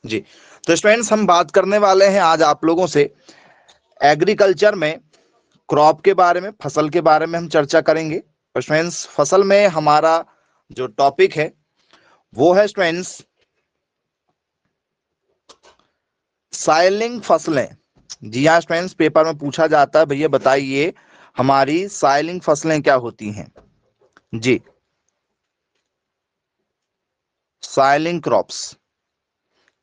जी। तो स्टूडेंट्स हम बात करने वाले हैं आज आप लोगों से एग्रीकल्चर में क्रॉप के बारे में, फसल के बारे में हम चर्चा करेंगे। तो स्टूडेंट्स फसल में हमारा जो टॉपिक है वो है स्टूडेंट्स साइलिंग फसलें। जी हाँ स्टूडेंट्स, पेपर में पूछा जाता है भैया बताइए हमारी साइलिंग फसलें क्या होती हैं। जी, साइलिंग क्रॉप्स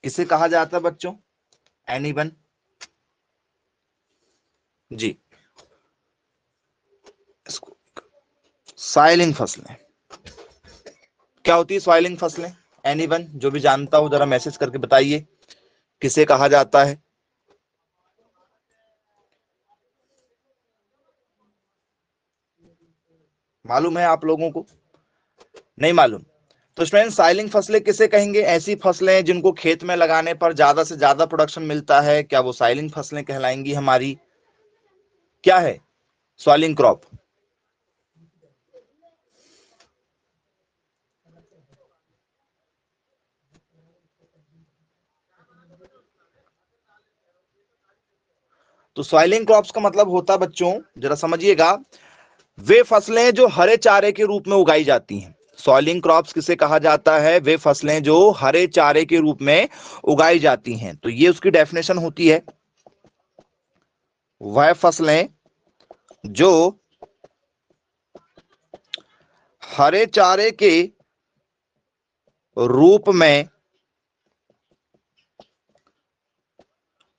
किसे कहा जाता है बच्चों? एनीवन? जी, साइलिंग फसलें क्या होती है? सॉइलिंग फसलें एनीवन जो भी जानता हो जरा मैसेज करके बताइए किसे कहा जाता है। मालूम है आप लोगों को? नहीं मालूम? तो स्टूडेंट साइलिंग फसलें किसे कहेंगे? ऐसी फसलें जिनको खेत में लगाने पर ज्यादा से ज्यादा प्रोडक्शन मिलता है, क्या वो साइलिंग फसलें कहलाएंगी हमारी? क्या है सॉइलिंग क्रॉप? तो सॉइलिंग क्रॉप्स का मतलब होता है बच्चों, जरा समझिएगा, वे फसलें जो हरे चारे के रूप में उगाई जाती हैं। सॉइलिंग क्रॉप्स किसे कहा जाता है? वे फसलें जो हरे चारे के रूप में उगाई जाती हैं। तो ये उसकी डेफिनेशन होती है, वह फसलें जो हरे चारे के रूप में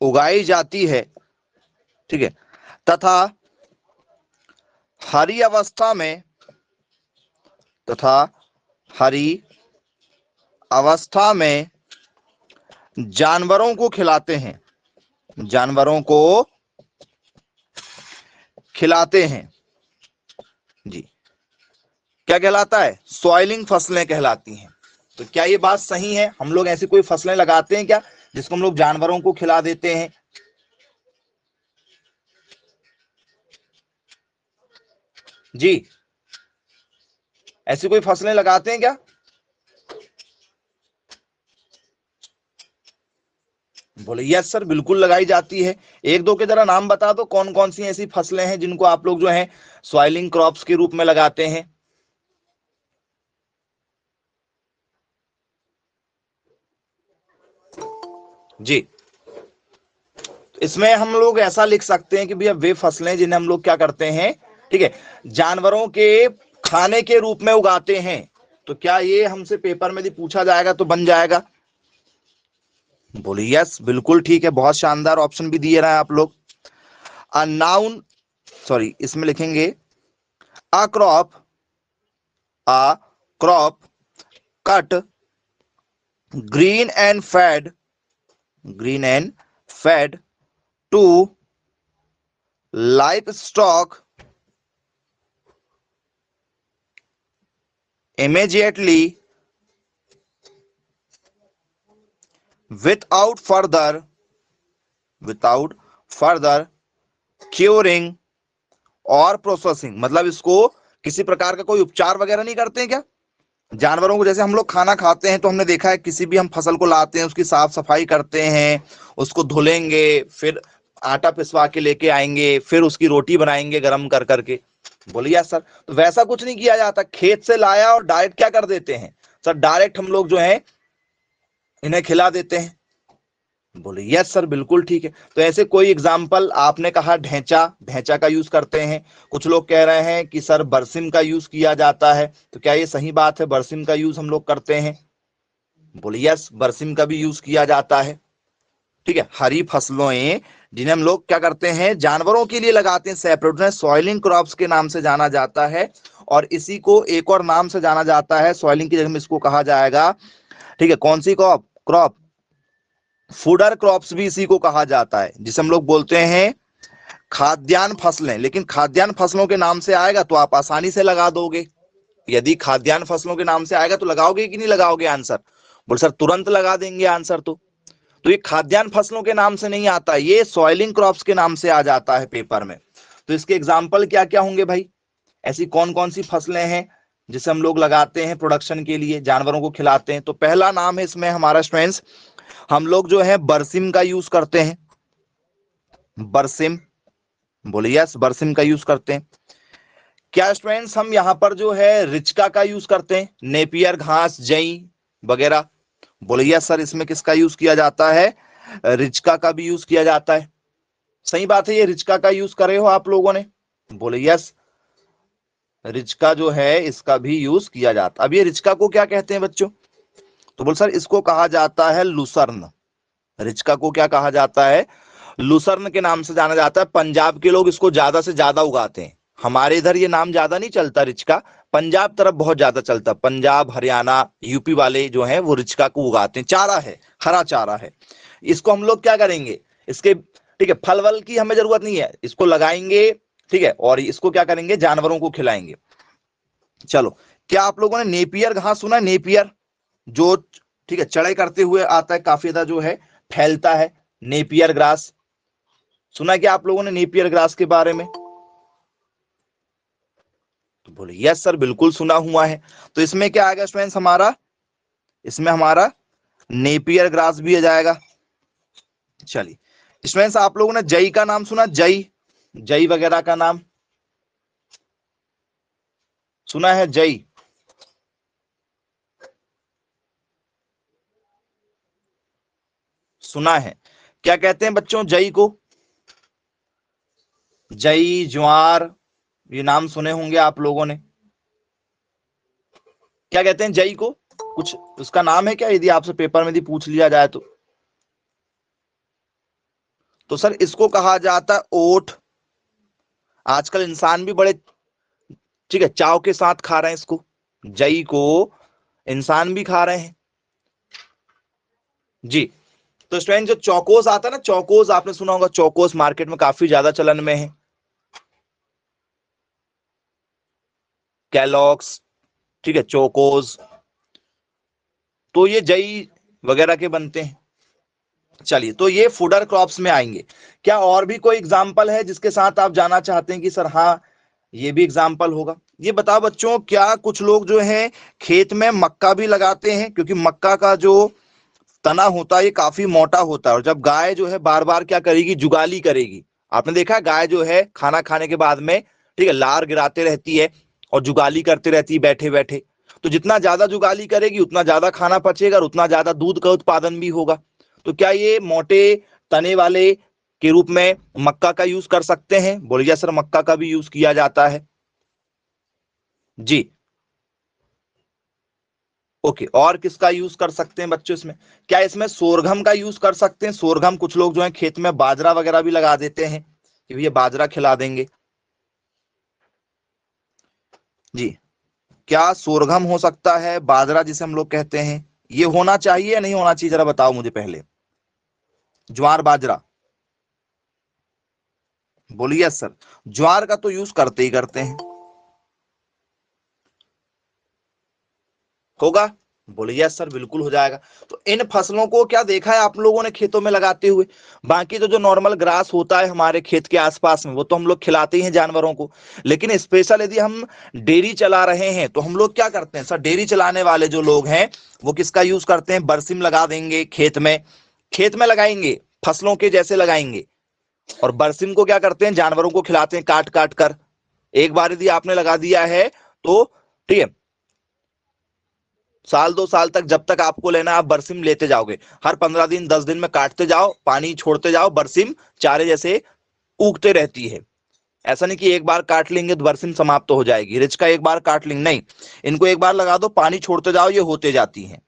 उगाई जाती है, ठीक है, तथा हरी अवस्था में तथा हरी अवस्था में जानवरों को खिलाते हैं, जानवरों को खिलाते हैं। जी, क्या कहलाता है? सॉइलिंग फसलें कहलाती हैं। तो क्या ये बात सही है? हम लोग ऐसी कोई फसलें लगाते हैं क्या जिसको हम लोग जानवरों को खिला देते हैं? जी, ऐसी कोई फसलें लगाते हैं क्या? बोले यस सर, बिल्कुल लगाई जाती है। एक दो के जरा नाम बता दो, कौन कौन सी ऐसी फसलें हैं जिनको आप लोग जो है सॉइलिंग क्रॉप्स के रूप में लगाते हैं। जी, इसमें हम लोग ऐसा लिख सकते हैं कि भैया वे फसलें जिन्हें हम लोग क्या करते हैं, ठीक है, जानवरों के खाने के रूप में उगाते हैं। तो क्या ये हमसे पेपर में यदि पूछा जाएगा तो बन जाएगा? बोले यस, बिल्कुल ठीक है, बहुत शानदार ऑप्शन भी दिए रहे हैं आप लोग। अ नाउन, सॉरी इसमें लिखेंगे a crop, a crop cut green and fed, green and fed to livestock immediately without further curing और प्रोसेसिंग। मतलब इसको किसी प्रकार का कोई उपचार वगैरह नहीं करते हैं क्या? जानवरों को जैसे हम लोग खाना खाते हैं तो हमने देखा है किसी भी हम फसल को लाते हैं उसकी साफ सफाई करते हैं, उसको धुलेंगे, फिर आटा पिसवा के लेके आएंगे, फिर उसकी रोटी बनाएंगे गरम कर करके। बोलिए सर, तो वैसा कुछ नहीं किया जाता, खेत से लाया और डायरेक्ट क्या कर देते हैं सर? डायरेक्ट हम लोग जो है इन्हें खिला देते हैं। बोले यस सर, बिल्कुल ठीक है। तो ऐसे कोई एग्जाम्पल? आपने कहा ढैंचा, ढैंचा का यूज करते हैं। कुछ लोग कह रहे हैं कि सर बरसिम का यूज किया जाता है। तो क्या ये सही बात है, बरसिम का यूज हम लोग करते हैं? बोले यस, बरसिम का भी यूज किया जाता है। ठीक है, हरी फसलों जिन्हें हम लोग क्या करते हैं, जानवरों के लिए लगाते हैं, सेपरेट सॉइलिंग क्रॉप्स के नाम से जाना जाता है। और इसी को एक और नाम से जाना जाता है, सॉइलिंग की जगह में इसको कहा जाएगा, ठीक है, कौन सी क्रॉप? क्रॉप फूडर क्रॉप्स भी इसी को कहा जाता है, जिसे हम लोग बोलते हैं खाद्यान्न फसलें। लेकिन खाद्यान्न फसलों के नाम से आएगा तो आप आसानी से लगा दोगे। यदि खाद्यान्न फसलों के नाम से आएगा तो लगाओगे कि नहीं लगाओगे आंसर? बोल सर तुरंत लगा देंगे आंसर। तो ये खाद्यान्न फसलों के नाम से नहीं आता, ये सॉइलिंग क्रॉप्स के नाम से आ जाता है पेपर में। तो इसके एग्जाम्पल क्या क्या होंगे भाई? ऐसी कौन कौन सी फसलें हैं जिसे हम लोग लगाते हैं प्रोडक्शन के लिए, जानवरों को खिलाते हैं? तो पहला नाम है इसमें हमारा स्टूडेंट्स हम लोग जो है बरसिम का यूज करते हैं, बरसिम, बोलिए यस, बरसिम का यूज करते हैं। क्या स्टूडेंट्स हम यहाँ पर जो है रिचका का यूज करते हैं, नेपियर घास, जई वगैरह? बोलिए यस सर, इसमें किसका यूज किया जाता है? रिचका का भी यूज किया जाता है। सही बात है, ये रिचका का यूज कर रहे हो आप लोगों ने? बोलिए यस, रिचका जो है इसका भी यूज किया जाता। अब ये रिचका को क्या कहते हैं बच्चों? तो बोल सर इसको कहा जाता है लुसर्न। रिचका को क्या कहा जाता है? लुसर्न के नाम से जाना जाता है। पंजाब के लोग इसको ज्यादा से ज्यादा उगाते हैं। हमारे इधर ये नाम ज्यादा नहीं चलता रिचका, पंजाब तरफ बहुत ज्यादा चलता। पंजाब, हरियाणा, यूपी वाले जो है वो रिचका को उगाते हैं। चारा है, हरा चारा है। इसको हम लोग क्या करेंगे, इसके ठीक है फल वल की हमें जरूरत नहीं है, इसको लगाएंगे, ठीक है, और इसको क्या करेंगे, जानवरों को खिलाएंगे। चलो, क्या आप लोगों ने नेपियर घास सुना है? नेपियर जो ठीक है चढ़ाई करते हुए आता है, काफी ज्यादा जो है फैलता है, नेपियर ग्रास। सुना है क्या आप लोगों ने नेपियर ग्रास के बारे में? तो बोले यस सर, बिल्कुल सुना हुआ है। तो इसमें क्या आएगा स्टूडेंट्स हमारा? इसमें हमारा नेपियर ग्रास भी आ जाएगा। चलिए स्टूडेंट्स, आप लोगों ने जई का नाम सुना? जई, जई वगैरह का नाम सुना है? जई, सुना है? क्या कहते हैं बच्चों जई को? जई, ज्वार, ये नाम सुने होंगे आप लोगों ने। क्या कहते हैं जई को? कुछ उसका नाम है क्या, यदि आपसे पेपर में यदि पूछ लिया जाए तो? तो सर इसको कहा जाता है ओट। आजकल इंसान भी बड़े ठीक है चाव के साथ खा रहे हैं इसको, जई को इंसान भी खा रहे हैं जी। तो स्टूडेंट जो चौकोस आता है ना, चौकोस आपने सुना होगा, चौकोस मार्केट में काफी ज्यादा चलन में है। कैलॉग्स, ठीक है, चोकोज, तो ये जई वगैरह के बनते हैं। चलिए, तो ये फूडर क्रॉप्स में आएंगे। क्या और भी कोई एग्जाम्पल है जिसके साथ आप जाना चाहते हैं कि सर हाँ ये भी एग्जाम्पल होगा? ये बताओ बच्चों, क्या कुछ लोग जो है खेत में मक्का भी लगाते हैं? क्योंकि मक्का का जो तना होता है ये काफी मोटा होता है, और जब गाय जो है बार बार क्या करेगी, जुगाली करेगी। आपने देखा है गाय जो है खाना खाने के बाद में ठीक है लार गिराते रहती है और जुगाली करती रहती है बैठे बैठे। तो जितना ज्यादा जुगाली करेगी उतना ज्यादा खाना पचेगा और उतना ज्यादा दूध का उत्पादन भी होगा। तो क्या ये मोटे तने वाले के रूप में मक्का का यूज कर सकते हैं? बोलिए सर, मक्का का भी यूज किया जाता है जी। ओके, और किसका यूज कर सकते हैं बच्चों इसमें? क्या इसमें सोरघम का यूज कर सकते हैं? सोरघम, कुछ लोग जो है खेत में बाजरा वगैरह भी लगा देते हैं कि ये बाजरा खिला देंगे जी। क्या सोरघम हो सकता है, बाजरा जिसे हम लोग कहते हैं, ये होना चाहिए या नहीं होना चाहिए, जरा बताओ मुझे पहले। ज्वार, बाजरा, बोलिए सर। ज्वार का तो यूज करते ही करते हैं, होगा? बोलिए सर, बिल्कुल हो जाएगा। तो इन फसलों को क्या देखा है आप लोगों ने खेतों में लगाते हुए? बाकी तो जो नॉर्मल ग्रास होता है हमारे खेत के आसपास में वो तो हम लोग खिलाते ही हैं जानवरों को, लेकिन स्पेशल यदि हम डेयरी चला रहे हैं तो हम लोग क्या करते हैं सर, डेयरी चलाने वाले जो लोग हैं वो किसका यूज करते हैं? बरसिम लगा देंगे खेत में, खेत में लगाएंगे फसलों के जैसे लगाएंगे, और बरसिम को क्या करते हैं, जानवरों को खिलाते हैं काट काट कर। एक बार यदि आपने लगा दिया है तो ठीक है साल 2 साल तक जब तक आपको लेना आप बरसिम लेते जाओगे। हर 15 दिन 10 दिन में काटते जाओ, पानी छोड़ते जाओ, बरसिम चारे जैसे उगते रहती है। ऐसा नहीं कि एक बार काट लेंगे तो बरसिम समाप्त हो जाएगी, रिच का एक बार काट लेंगे, नहीं, इनको एक बार लगा दो, पानी छोड़ते जाओ, ये होते जाती हैं।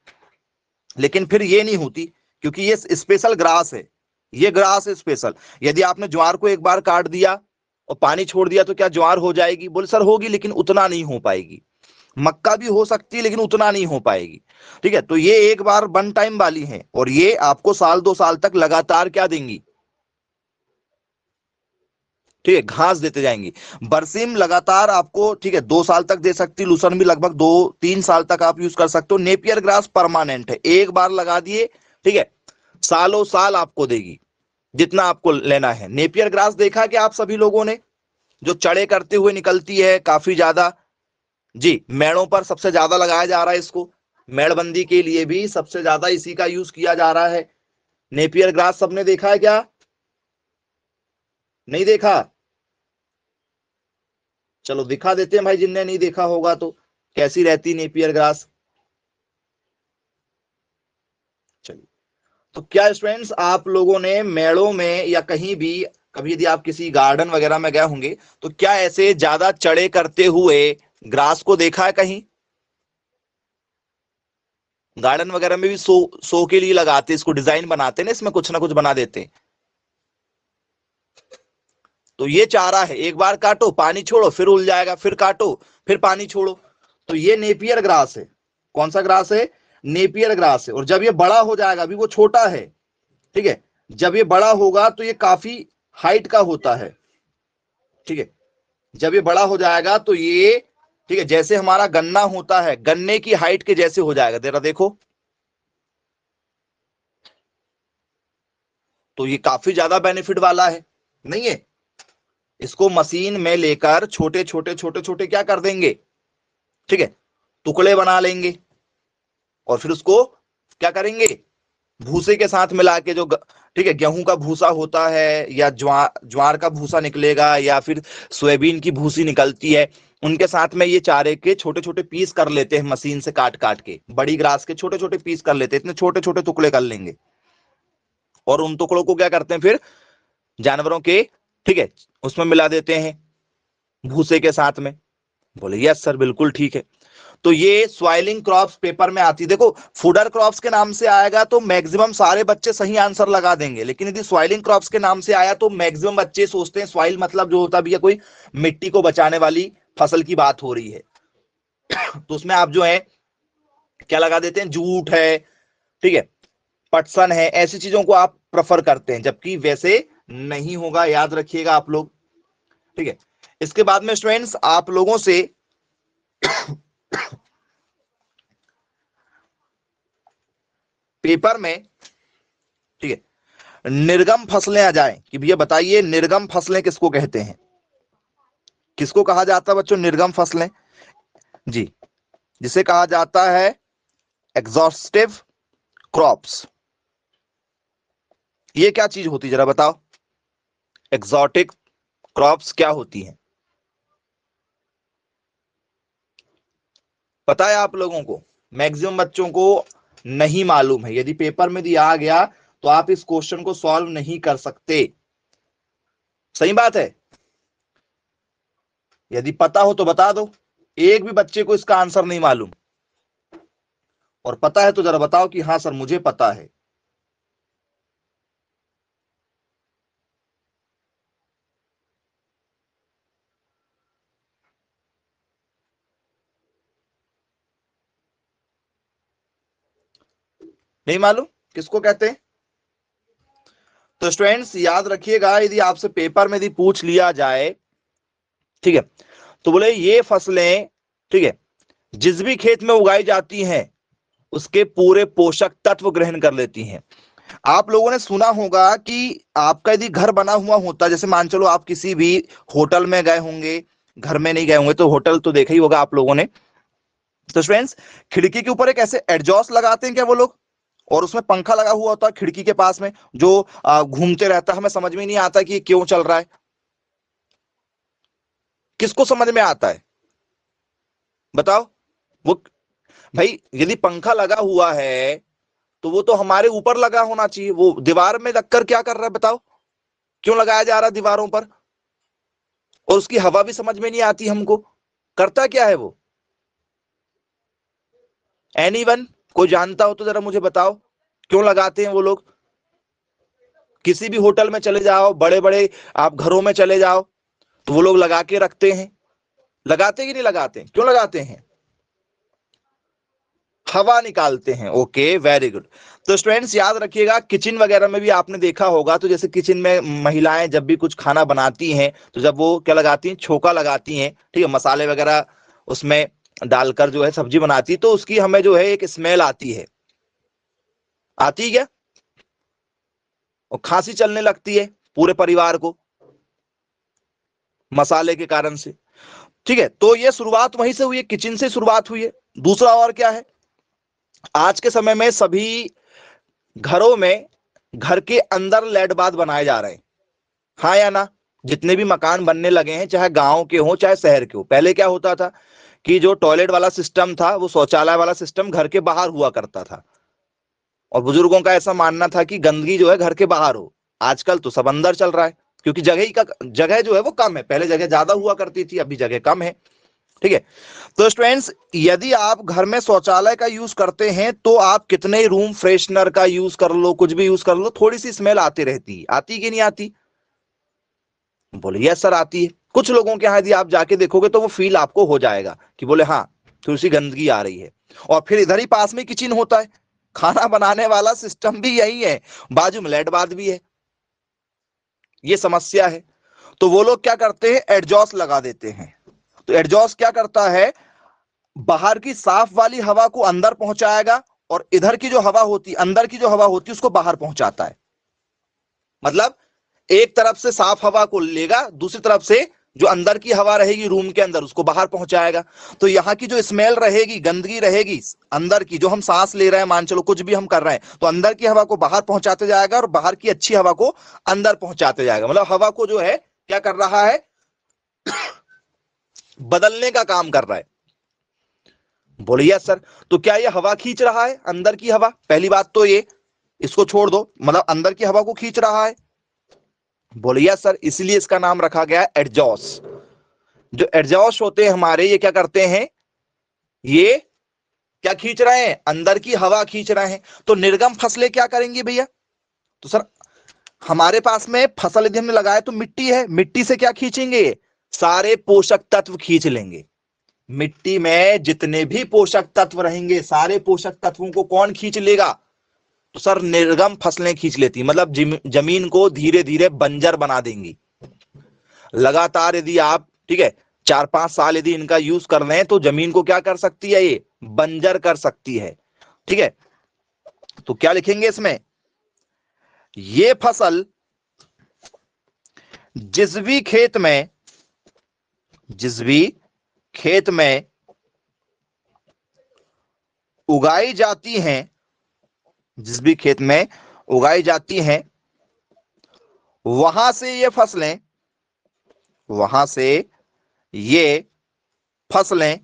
लेकिन फिर ये नहीं होती क्योंकि ये स्पेशल ग्रास है, ये ग्रास है स्पेशल। यदि आपने ज्वार को एक बार काट दिया और पानी छोड़ दिया तो क्या ज्वार हो जाएगी? बोले सर होगी, लेकिन उतना नहीं हो पाएगी। मक्का भी हो सकती है लेकिन उतना नहीं हो पाएगी, ठीक है? तो ये एक बार वन टाइम वाली है और ये आपको साल 2 साल तक लगातार क्या देंगी, ठीक है, घास देते जाएंगी। बरसिम लगातार आपको ठीक है 2 साल तक दे सकती, लूसर्न भी लगभग 2-3 साल तक आप यूज कर सकते हो। नेपियर ग्रास परमानेंट है, एक बार लगा दिए ठीक है सालों साल आपको देगी जितना आपको लेना है। नेपियर ग्रास देखा कि आप सभी लोगों ने, जो चढ़े करते हुए निकलती है काफी ज्यादा जी, मेड़ों पर सबसे ज्यादा लगाया जा रहा है इसको। मेड़बंदी के लिए भी सबसे ज्यादा इसी का यूज किया जा रहा है। नेपियर ग्रास सबने देखा है क्या? नहीं देखा? चलो दिखा देते हैं भाई, जिनने नहीं देखा होगा तो, कैसी रहती नेपियर ग्रास। चलिए, तो क्या स्टूडेंट्स आप लोगों ने मेड़ों में या कहीं भी कभी यदि आप किसी गार्डन वगैरह में गए होंगे तो क्या ऐसे ज्यादा चढ़े करते हुए ग्रास को देखा है कहीं? गार्डन वगैरह में भी सो के लिए लगाते, इसको डिजाइन बनाते ना, इसमें कुछ ना कुछ बना देते। तो ये चारा है, एक बार काटो पानी छोड़ो फिर उल जाएगा, फिर काटो फिर पानी छोड़ो। तो ये नेपियर ग्रास है। कौन सा ग्रास है? नेपियर ग्रास है। और जब ये बड़ा हो जाएगा, अभी वो छोटा है, ठीक है, जब ये बड़ा होगा तो ये काफी हाइट का होता है। ठीक है, जब ये बड़ा हो जाएगा तो ये, ठीक है, जैसे हमारा गन्ना होता है, गन्ने की हाइट के जैसे हो जाएगा। जरा देखो, तो ये काफी ज्यादा बेनिफिट वाला है, नहीं है? इसको मशीन में लेकर छोटे छोटे छोटे छोटे क्या कर देंगे, ठीक है, टुकड़े बना लेंगे, और फिर उसको क्या करेंगे, भूसे के साथ मिला के, जो ठीक है, गेहूं का भूसा होता है या ज्वार का भूसा निकलेगा या फिर सोयाबीन की भूसी निकलती है, उनके साथ में ये चारे के छोटे छोटे पीस कर लेते हैं, मशीन से काट काट के बड़ी ग्रास के छोटे छोटे पीस कर लेते हैं, इतने छोटे छोटे टुकड़े कर लेंगे, और उन टुकड़ों को क्या करते हैं फिर जानवरों के, ठीक है, उसमें मिला देते हैं भूसे के साथ में। बोले यस सर बिल्कुल ठीक है। तो ये सॉइलिंग क्रॉप्स पेपर में आती है। देखो, फूडर क्रॉप्स के नाम से आएगा तो मैक्सिमम सारे बच्चे सही आंसर लगा देंगे, लेकिन यदि सॉइलिंग क्रॉप्स के नाम से आया तो मैक्सिमम बच्चे सोचते हैं सॉइल मतलब जो होता भी है कोई मिट्टी को बचाने वाली फसल की बात हो रही है। तो उसमें आप जो है क्या लगा देते हैं, जूट है, ठीक है, पटसन है, ऐसी चीजों को आप प्रेफर करते हैं, जबकि वैसे नहीं होगा, याद रखिएगा आप लोग। ठीक है, इसके बाद में स्टूडेंट्स आप लोगों से पेपर में, ठीक है, निर्गम फसलें आ जाएं कि भैया बताइए निर्गम फसलें किसको कहते हैं? किसको कहा जाता है बच्चों निर्गम फसलें? जी, जिसे कहा जाता है एग्जॉस्टिव क्रॉप्स। ये क्या चीज होती है जरा बताओ, एग्जॉटिक क्रॉप्स क्या होती हैं? पता है आप लोगों को? मैक्सिमम बच्चों को नहीं मालूम है। यदि पेपर में दिया आ गया तो आप इस क्वेश्चन को सॉल्व नहीं कर सकते। सही बात है। यदि पता हो तो बता दो। एक भी बच्चे को इसका आंसर नहीं मालूम, और पता है तो जरा बताओ कि हाँ सर मुझे पता है। नहीं मालूम किसको कहते हैं? तो स्टूडेंट्स याद रखिएगा, यदि आपसे पेपर में यदि पूछ लिया जाए, ठीक है, तो बोले ये फसलें, ठीक है, जिस भी खेत में उगाई जाती हैं उसके पूरे पोषक तत्व ग्रहण कर लेती हैं। आप लोगों ने सुना होगा कि आपका यदि घर बना हुआ होता, जैसे मान चलो आप किसी भी होटल में गए होंगे, घर में नहीं गए होंगे तो होटल तो देखा ही होगा आप लोगों ने। तो फ्रेंड्स, खिड़की के ऊपर एक ऐसे एडजॉस्ट लगाते हैं क्या वो लोग, और उसमें पंखा लगा हुआ होता है खिड़की के पास में जो घूमते रहता है, हमें समझ में नहीं आता कि ये क्यों चल रहा है। किसको समझ में आता है बताओ? वो भाई यदि पंखा लगा हुआ है तो वो तो हमारे ऊपर लगा होना चाहिए, वो दीवार में लगकर क्या कर रहा है बताओ? क्यों लगाया जा रहा है दीवारों पर? और उसकी हवा भी समझ में नहीं आती हमको, करता क्या है वो? एनीवन कोई जानता हो तो जरा मुझे बताओ, क्यों लगाते हैं वो लोग? किसी भी होटल में चले जाओ, बड़े बड़े आप घरों में चले जाओ, तो वो लोग लगा के रखते हैं। लगाते कि नहीं लगाते? क्यों लगाते हैं? हवा निकालते हैं। Okay, very good. तो स्टूडेंट्स याद रखिएगा, किचन वगैरह में भी आपने देखा होगा, तो जैसे किचन में महिलाएं जब भी कुछ खाना बनाती हैं तो जब वो क्या लगाती हैं, छोका लगाती हैं, ठीक है, मसाले वगैरह उसमें डालकर जो है सब्जी बनाती, तो उसकी हमें जो है एक स्मेल आती है। आती है क्या? और खांसी चलने लगती है पूरे परिवार को मसाले के कारण से। ठीक है, तो ये शुरुआत वहीं से हुई है, किचन से शुरुआत हुई है। दूसरा और क्या है? आज के समय में सभी घरों में घर के अंदर लेड बाथ बनाए जा रहे हैं, हाँ या ना? जितने भी मकान बनने लगे हैं, चाहे गांव के हो चाहे शहर के हो, पहले क्या होता था कि जो टॉयलेट वाला सिस्टम था, वो शौचालय वाला सिस्टम घर के बाहर हुआ करता था, और बुजुर्गों का ऐसा मानना था कि गंदगी जो है घर के बाहर हो। आजकल तो सब अंदर चल रहा है, क्योंकि जगह जो है वो कम है। पहले जगह ज्यादा हुआ करती थी, अभी जगह कम है। ठीक है। तो स्टूडेंट्स, यदि आप घर में शौचालय का यूज करते हैं तो आप कितने ही रूम फ्रेशनर का यूज कर लो, कुछ भी यूज कर लो, थोड़ी सी स्मेल आती रहती है। आती कि नहीं आती? बोले यस सर, आती है। कुछ लोगों के यहाँ यदि आप जाके देखोगे तो वो फील आपको हो जाएगा कि बोले हाँ, थोड़ी सी गंदगी आ रही है। और फिर इधर ही पास में किचन होता है, खाना बनाने वाला सिस्टम भी यही है, बाजू में लेट बाथ भी है। ये समस्या है। तो वो लोग क्या करते हैं, एडजॉस्ट लगा देते हैं। तो एडजॉस्ट क्या करता है, बाहर की साफ वाली हवा को अंदर पहुंचाएगा, और इधर की जो हवा होती, अंदर की जो हवा होती, उसको बाहर पहुंचाता है। मतलब एक तरफ से साफ हवा को लेगा, दूसरी तरफ से जो अंदर की हवा रहेगी रूम के अंदर, उसको बाहर पहुंचाएगा। तो यहाँ की जो स्मेल रहेगी, गंदगी रहेगी अंदर की, जो हम सांस ले रहे हैं, मान चलो कुछ भी हम कर रहे हैं, तो अंदर की हवा को बाहर पहुंचाते जाएगा और बाहर की अच्छी हवा को अंदर पहुंचाते जाएगा। मतलब हवा को जो है क्या कर रहा है, बदलने का काम कर रहा है। बोलिए सर, तो क्या ये हवा खींच रहा है, अंदर की हवा? पहली बात तो ये, इसको छोड़ दो, मतलब अंदर की हवा को खींच रहा है। बोलिए सर, इसलिए इसका नाम रखा गया है एडजॉस्ट। जो एडजॉस्ट होते हैं हमारे, ये क्या करते हैं, ये क्या खींच रहे हैं, अंदर की हवा खींच रहे हैं। तो निर्गम फसलें क्या करेंगी भैया? तो सर, हमारे पास में फसल यदि हमने लगाया तो मिट्टी है, मिट्टी से क्या खींचेंगे, सारे पोषक तत्व खींच लेंगे। मिट्टी में जितने भी पोषक तत्व रहेंगे, सारे पोषक तत्वों को कौन खींच लेगा? तो सर, निर्गम फसलें खींच लेती, मतलब जमीन को धीरे धीरे बंजर बना देंगी। लगातार यदि आप, ठीक है, 4-5 साल यदि इनका यूज कर रहे हैं तो जमीन को क्या कर सकती है, ये बंजर कर सकती है। ठीक है। तो क्या लिखेंगे इसमें, ये फसल जिस भी खेत में, जिस भी खेत में उगाई जाती हैं, जिस भी खेत में उगाई जाती हैं, वहां से ये फसलें, वहां से ये फसलें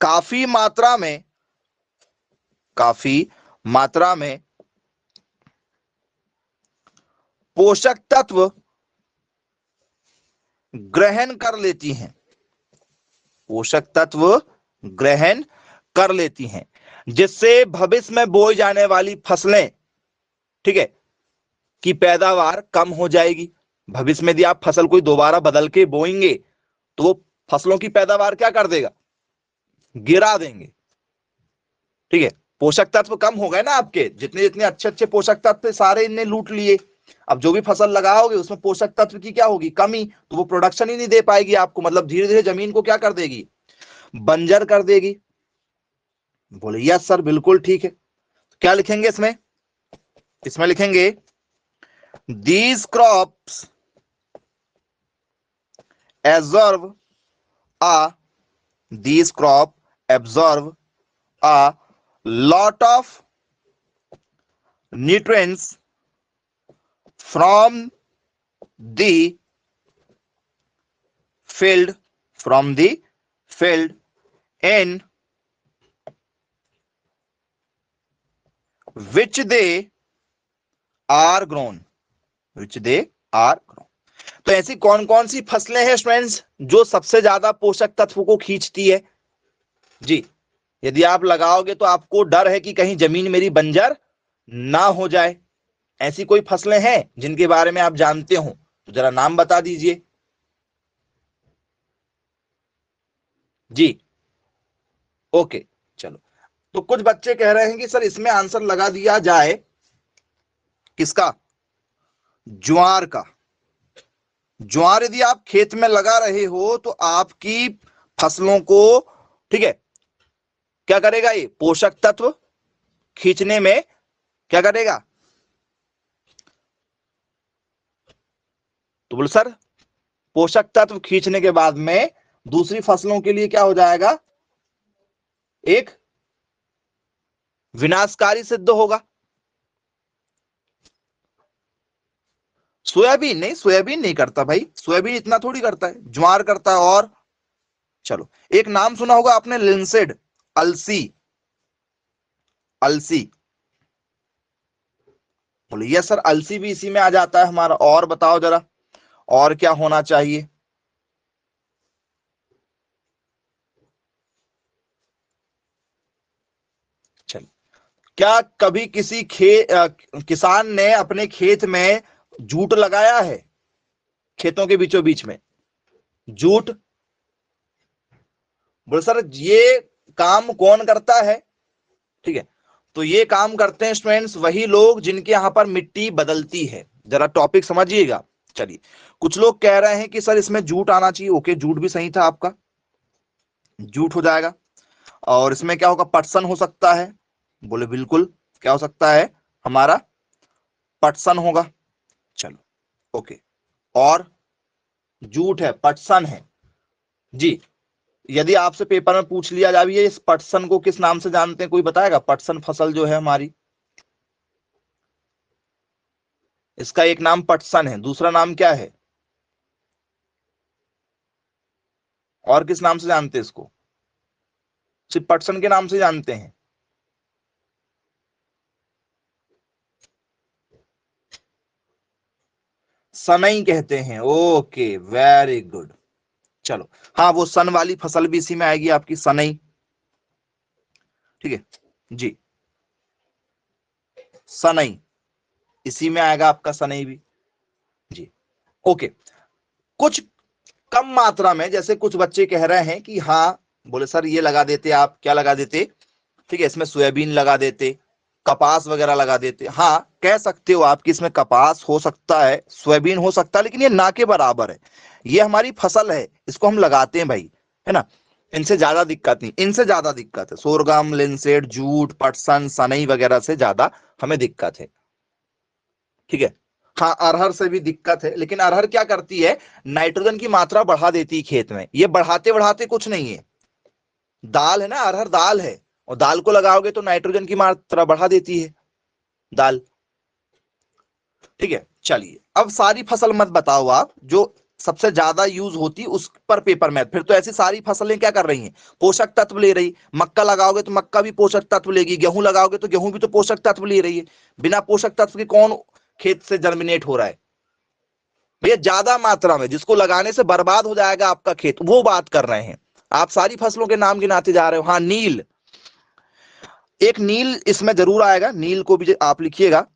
काफी मात्रा में, काफी मात्रा में पोषक तत्व ग्रहण कर लेती हैं, पोषक तत्व ग्रहण कर लेती हैं, जिससे भविष्य में बोई जाने वाली फसलें, ठीक है, की पैदावार कम हो जाएगी। भविष्य में यदि आप फसल कोई दोबारा बदल के बोएंगे तो वो फसलों की पैदावार क्या कर देगा, गिरा देंगे। ठीक है। पोषक तत्व कम हो गए ना आपके, जितने जितने अच्छे अच्छे पोषक तत्व सारे इनने लूट लिए। अब जो भी फसल लगाओगे उसमें पोषक तत्व की क्या होगी, कमी, तो वो प्रोडक्शन ही नहीं दे पाएगी आपको, मतलब धीरे धीरे जमीन को क्या कर देगी, बंजर कर देगी। बोले यस सर, बिल्कुल ठीक है। तो क्या लिखेंगे इसमें, इसमें लिखेंगे these crops absorb a these crop absorb a lot of nutrients from the field, from the field in which they are grown, which they are grown। तो ऐसी कौन कौन सी फसलें हैं स्टूडेंट्स जो सबसे ज्यादा पोषक तत्व को खींचती है? जी, यदि आप लगाओगे तो आपको डर है कि कहीं जमीन मेरी बंजर ना हो जाए। ऐसी कोई फसलें हैं जिनके बारे में आप जानते हो तो जरा नाम बता दीजिए। जी, ओके, चलो। तो कुछ बच्चे कह रहे हैं कि सर इसमें आंसर लगा दिया जाए, किसका, ज्वार का। ज्वार यदि आप खेत में लगा रहे हो तो आपकी फसलों को, ठीक है, क्या करेगा, ये पोषक तत्व खींचने में क्या करेगा? तो बोले सर, पोषक तत्व खींचने के बाद में दूसरी फसलों के लिए क्या हो जाएगा, एक विनाशकारी सिद्ध होगा। सोयाबीन नहीं, सोयाबीन नहीं करता भाई, सोयाबीन इतना थोड़ी करता है, ज्वार करता है। और चलो, एक नाम सुना होगा आपने, लिंसेड, अलसी, अलसी। बोले यस सर, अलसी भी इसी में आ जाता है हमारा। और बताओ जरा, और क्या होना चाहिए? चलिए, क्या कभी किसी किसान ने अपने खेत में जूट लगाया है? खेतों के बीचों बीच में जूट। बोले सर ये काम कौन करता है? ठीक है, तो ये काम करते हैं स्टूडेंट्स वही लोग जिनके यहां पर मिट्टी बदलती है। जरा टॉपिक समझिएगा। चलिए, कुछ लोग कह रहे हैं कि सर इसमें जूट आना चाहिए। ओके, जूट भी सही था आपका, जूट हो जाएगा। और इसमें क्या होगा? पटसन हो सकता है। बोले बिल्कुल, क्या हो सकता है? हमारा पटसन होगा। चलो, ओके। और जूट है, पटसन है जी। यदि आपसे पेपर में पूछ लिया जाए ये इस पटसन को किस नाम से जानते हैं, कोई बताएगा? पटसन फसल जो है हमारी, इसका एक नाम पटसन है, दूसरा नाम क्या है? और किस नाम से जानते हैं इसको? सिर्फ पटसन के नाम से जानते हैं। सनई कहते हैं। Okay, very good. चलो, हाँ, वो सन वाली फसल भी इसी में आएगी आपकी, सनई। ठीक है जी, सनई इसी में आएगा आपका, सनई भी जी। ओके, कुछ कम मात्रा में, जैसे कुछ बच्चे कह रहे हैं कि हाँ, बोले सर ये लगा देते, आप क्या लगा देते? ठीक है, इसमें सोयाबीन लगा देते, कपास वगैरह लगा देते। हाँ, कह सकते हो आप कि इसमें कपास हो सकता है, सोयाबीन हो सकता है, लेकिन ये ना के बराबर है। ये हमारी फसल है, इसको हम लगाते हैं भाई, है ना। इनसे ज्यादा दिक्कत नहीं, इनसे ज्यादा दिक्कत है सोरगम, लिनसेड, जूट, पटसन, सनई वगैरह से ज्यादा हमें दिक्कत है। ठीक है, हाँ, अरहर से भी दिक्कत है, लेकिन अरहर क्या करती है? नाइट्रोजन की मात्रा बढ़ा देती है खेत में। ये बढ़ाते बढ़ाते कुछ नहीं है। दाल है ना, अरहर दाल है, और दाल को लगाओगे तो नाइट्रोजन की मात्रा बढ़ा देती है दाल। ठीक है, चलिए, अब सारी फसल मत बताओ आप, जो सबसे ज्यादा यूज होती उस पर पेपर मैथ। फिर तो ऐसी सारी फसलें क्या कर रही हैं? पोषक तत्व ले रही। मक्का लगाओगे तो मक्का भी पोषक तत्व लेगी, गेहूं लगाओगे तो गेहूं भी तो पोषक तत्व ले रही है। बिना पोषक तत्व के कौन खेत से जर्मिनेट हो रहा है? भैया ज्यादा मात्रा में, जिसको लगाने से बर्बाद हो जाएगा आपका खेत, वो बात कर रहे हैं। आप सारी फसलों के नाम गिनाते जा रहे हो। हाँ, नील, एक नील इसमें जरूर आएगा, नील को भी आप लिखिएगा।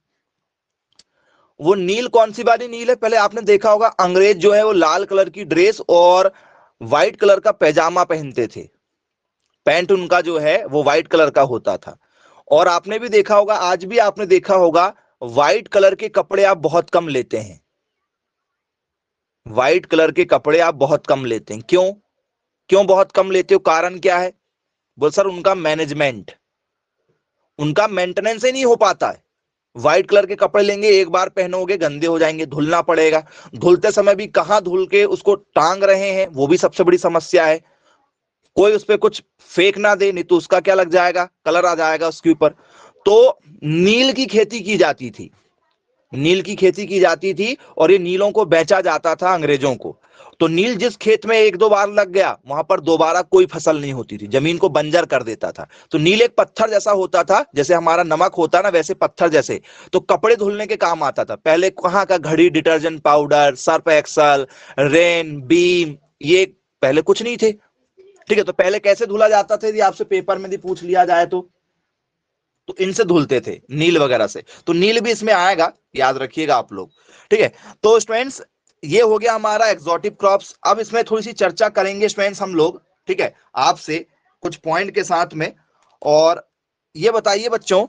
वो नील कौन सी वाली नील है? पहले आपने देखा होगा, अंग्रेज जो है वो लाल कलर की ड्रेस और व्हाइट कलर का पैजामा पहनते थे। पैंट उनका जो है वो व्हाइट कलर का होता था। और आपने भी देखा होगा, आज भी आपने देखा होगा, व्हाइट कलर के कपड़े आप बहुत कम लेते हैं। व्हाइट कलर के कपड़े आप बहुत कम लेते हैं। क्यों? क्यों बहुत कम लेते हो? कारण क्या है? बोल सर उनका मैनेजमेंट, उनका मेंटेनेंस ही नहीं हो पाता है। व्हाइट कलर के कपड़े लेंगे, एक बार पहनोगे गंदे हो जाएंगे, धुलना पड़ेगा। धुलते समय भी कहां धुल के उसको टांग रहे हैं, वो भी सबसे बड़ी समस्या है। कोई उस पर कुछ फेंक ना दे, नहीं तो उसका क्या लग जाएगा? कलर आ जाएगा उसके ऊपर। तो नील की खेती की जाती थी, नील की खेती की जाती थी, और ये नीलों को बेचा जाता था अंग्रेजों को। तो नील जिस खेत में एक दो बार लग गया, वहां पर दोबारा कोई फसल नहीं होती थी, जमीन को बंजर कर देता था। तो नील एक पत्थर जैसा होता था, जैसे हमारा नमक होता है ना, वैसे पत्थर जैसे। तो कपड़े धुलने के काम आता था। पहले कहाँ का घड़ी, detergent powder, Surf Excel, rain, beam, ये पहले कुछ नहीं थे। ठीक है, तो पहले कैसे धुला जाता था? यदि आपसे पेपर में भी पूछ लिया जाए तो इनसे धुलते थे, नील वगैरह से। तो नील भी इसमें आएगा, याद रखिएगा आप लोग। ठीक है, तो स्टूडेंट्स ये हो गया हमारा एक्सोटिक क्रॉप्स। अब इसमें थोड़ी सी चर्चा करेंगे स्टूडेंट्स हम लोग, ठीक है, आपसे कुछ पॉइंट के साथ में। और ये बताइए बच्चों,